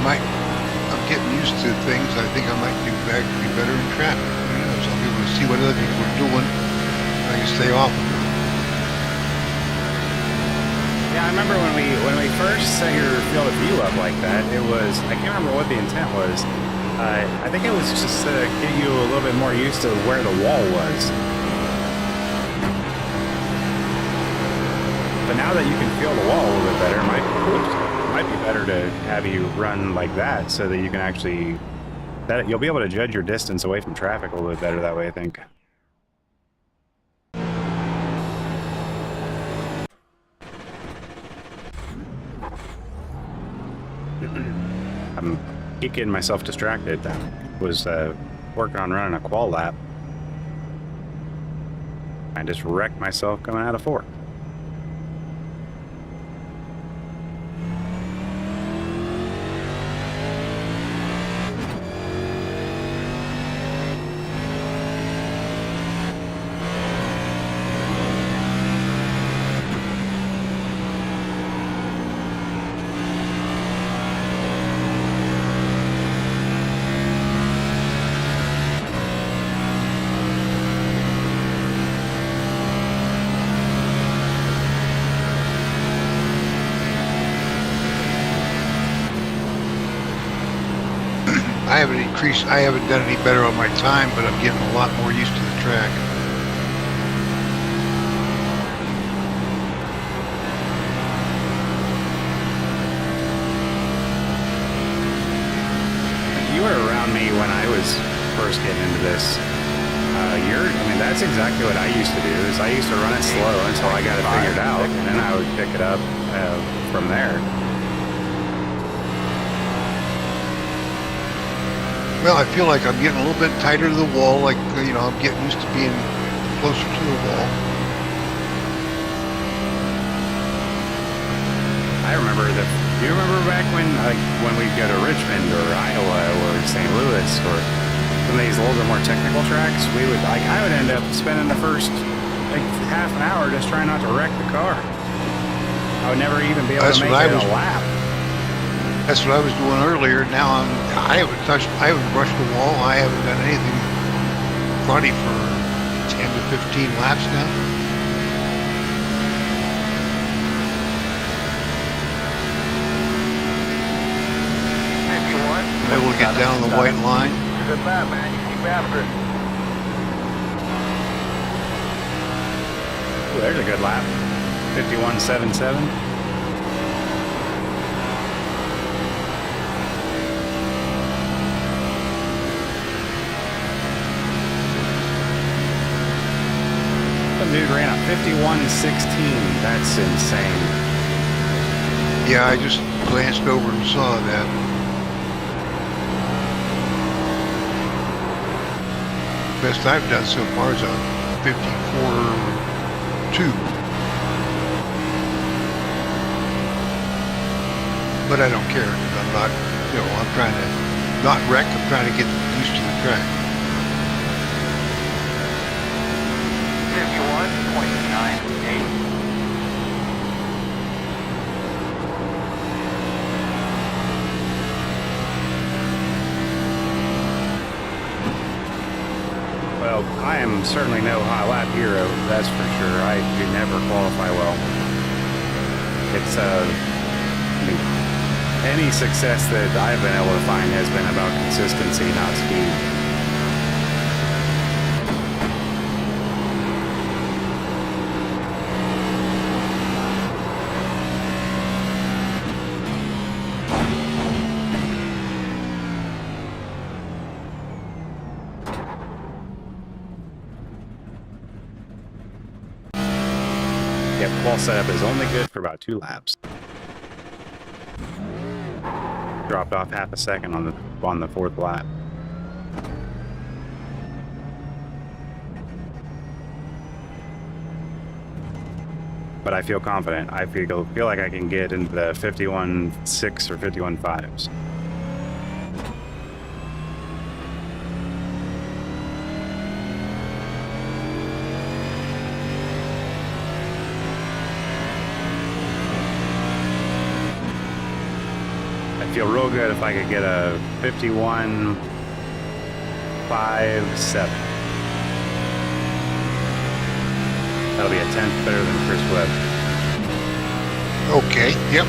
I'm getting used to things. I think I might be better in traffic. You know, so I'll be able to see what other people are doing. I can stay off of them. Yeah, I remember when we first set your field of view up like that, it was, I can't remember what the intent was. I think it was just to get you a little bit more used to where the wall was. But now that you can feel the wall a little bit better, it might be better to have you run like that so that you can actually, you'll be able to judge your distance away from traffic a little bit better that way, I think. I'm getting myself distracted. I was working on running a qual lap. I just wrecked myself coming out of 4. I haven't done any better on my time, but I'm getting a lot more used to the track. You were around me when I was first getting into this. I mean, that's exactly what I used to do. Is I used to run it slow until I got it figured out, and then I would pick it up from there. Well, I feel like I'm getting a little bit tighter to the wall, like, you know, I'm getting used to being closer to the wall. I remember do you remember back when we'd go to Richmond or Iowa or St. Louis or some of these a little bit more technical tracks, I would end up spending the first half an hour just trying not to wreck the car. I would never even be able to make it a lap. That's what I was doing earlier. Now I haven't brushed the wall. I haven't done anything funny for 10 to 15 laps now. Maybe we'll get down the white line. Good lap, man. You keep after it. Ooh, there's a good lap. 51.77. Dude ran a 51.16. That's insane. Yeah, I just glanced over and saw that. Best I've done so far is a 54.2. but I don't care. I'm not, I'm trying to not wreck. I'm trying to get used to the track. 51.98. Well, I am certainly no high lap hero, that's for sure. I do never qualify well. It's, any success that I've been able to find has been about consistency, not speed. Wall setup is only good for about 2 laps. Dropped off half a second on the 4th lap. But I feel confident. I feel like I can get into the 51.6 or 51.5s. Feel real good if I could get a 51.57. That'll be a 10th better than Chris Webb. Okay, yep.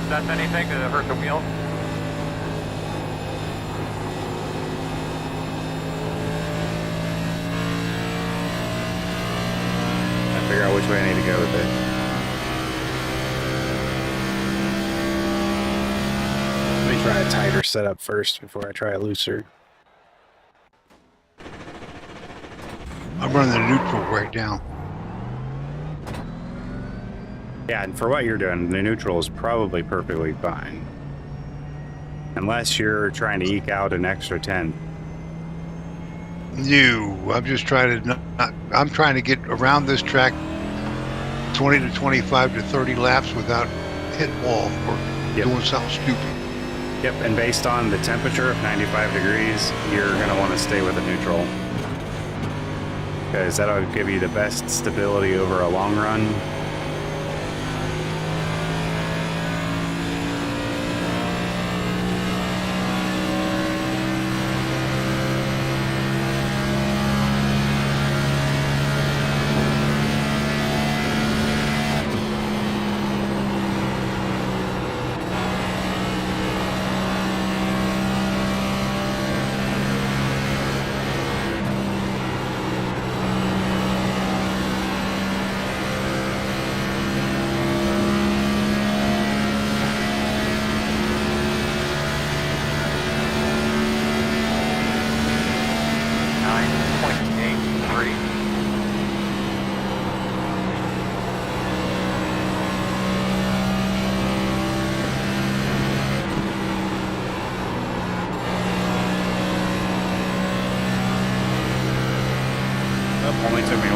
That's anything to hurt the wheel? I figure out which way I need to go with it. Let me try a tighter setup first before I try a looser. I'm running the neutral right now. Yeah, and for what you're doing, the neutral is probably perfectly fine. Unless you're trying to eke out an extra 10. No, I'm just trying to I'm trying to get around this track 20 to 25 to 30 laps without hitting wall or doing something stupid. Yep, and based on the temperature of 95 degrees, you're going to want to stay with a neutral. Because that'll give you the best stability over a long run.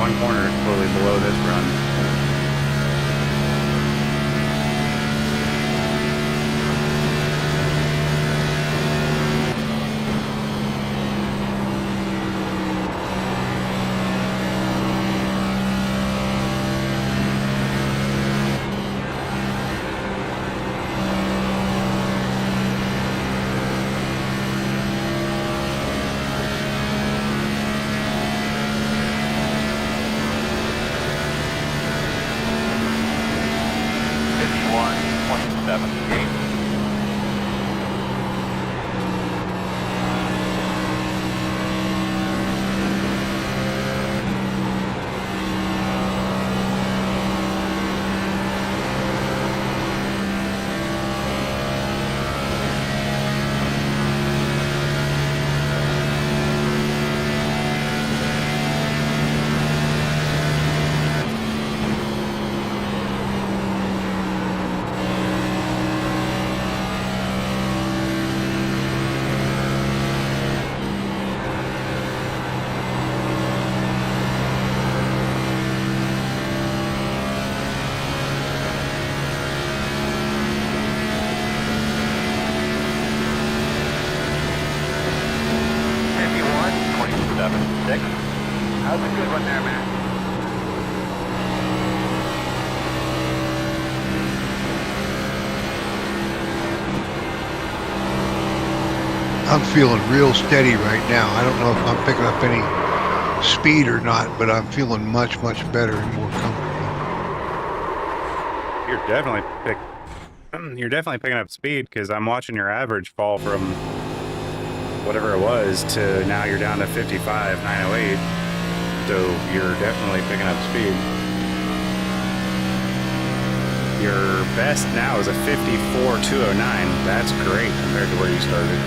one corner completely below this run. That was a good one there, man. I'm feeling real steady right now. I don't know if I'm picking up any speed or not, but I'm feeling much, much better and more comfortable. You're definitely picking up speed, because I'm watching your average fall from whatever it was to now you're down to 55,908. So you're definitely picking up speed. Your best now is a 54,209. That's great compared to where you started.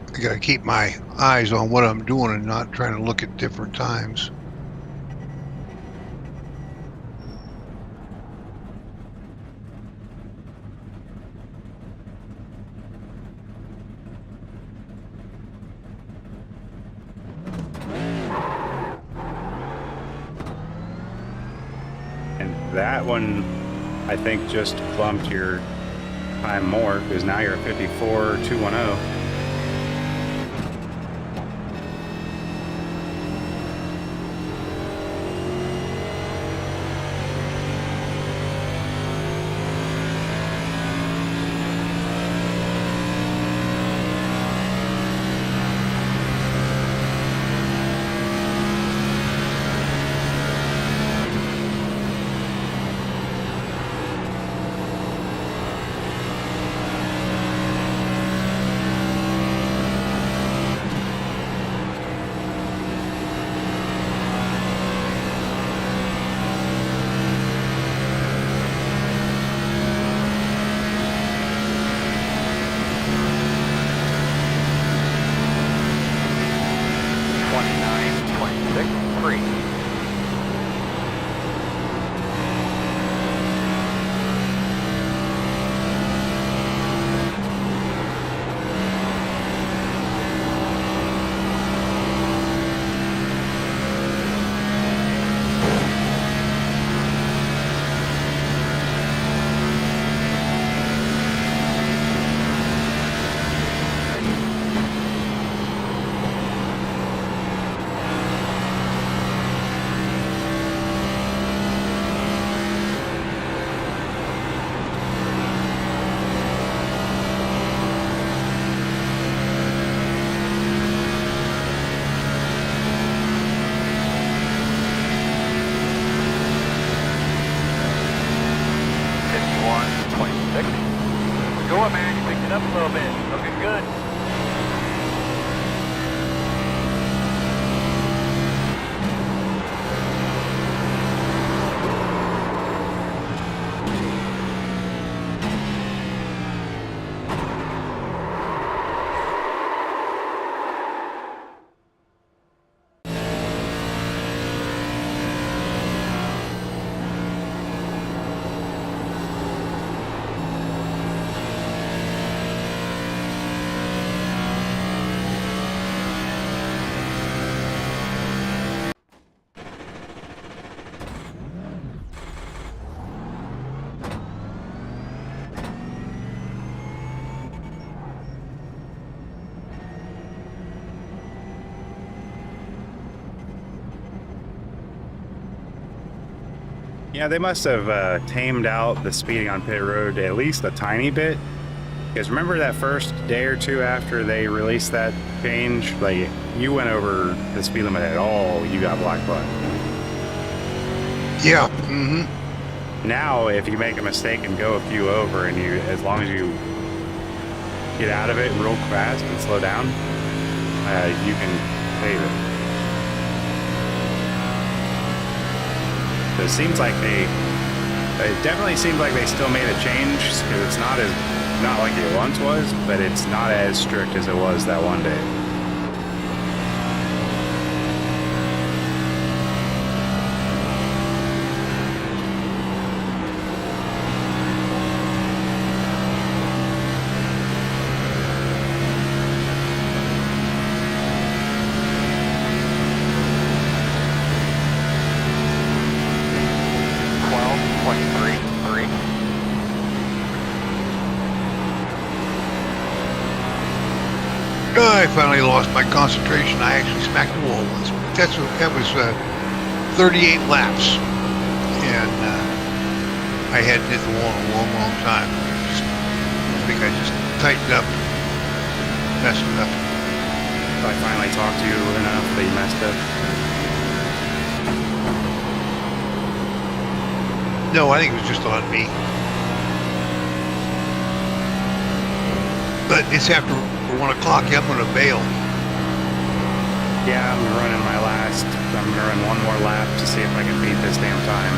I gotta keep my eyes on what I'm doing and not trying to look at different times. And that one, I think, just bumped your time more, because now you're at 54,210. Yeah, they must have tamed out the speeding on pit road at least a tiny bit. Because remember that first day or two after they released that change, like you went over the speed limit at all, you got black button. Yeah. Now, if you make a mistake and go a few over, and as long as you get out of it real fast and slow down, you can save it. So it seems like it definitely seems like they still made a change, because it's not like it once was, but it's not as strict as it was that one day. I finally lost my concentration. I actually smacked the wall once. That was 38 laps, and I hadn't hit the wall in a long, long time. I think I just tightened up, messed it up. So I finally talked to you enough that you messed up. No, I think it was just on me. But it's after 1 o'clock. Yeah, I'm going to bail. Yeah, I'm running my last. I'm going to run one more lap to see if I can beat this damn time.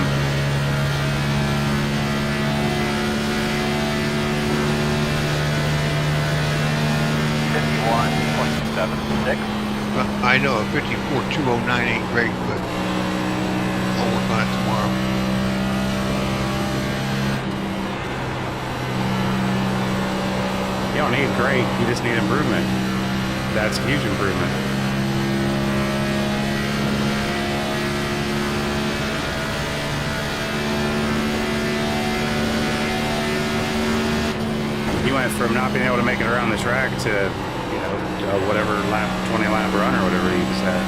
I know a 54.209 ain't great, but I'll work on it tomorrow. You don't need great, you just need improvement. That's a huge improvement. You went from not being able to make it around the track to, you know, whatever lap, 20 lap run or whatever you said.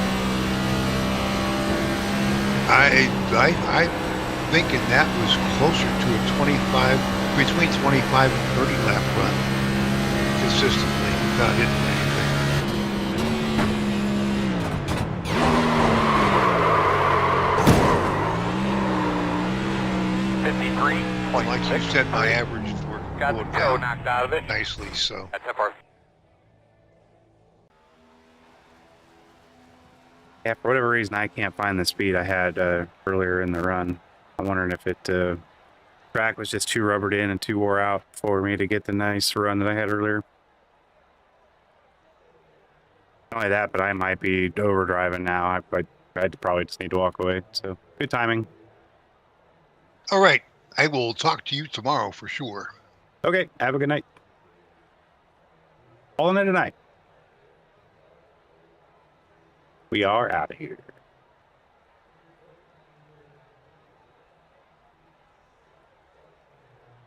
I thinking that was closer to a 25, between 25 and 30 lap run. Consistently without hitting anything. Like you said, my average is working down knocked out of it nicely, so. That's up our. Yeah, for whatever reason, I can't find the speed I had earlier in the run. I'm wondering if track was just too rubbered in and too wore out for me to get the nice run that I had earlier. Not only that, but I might be overdriving now. I'd probably just need to walk away. So good timing. All right. I will talk to you tomorrow for sure. Okay. Have a good night. All in tonight. We are out of here.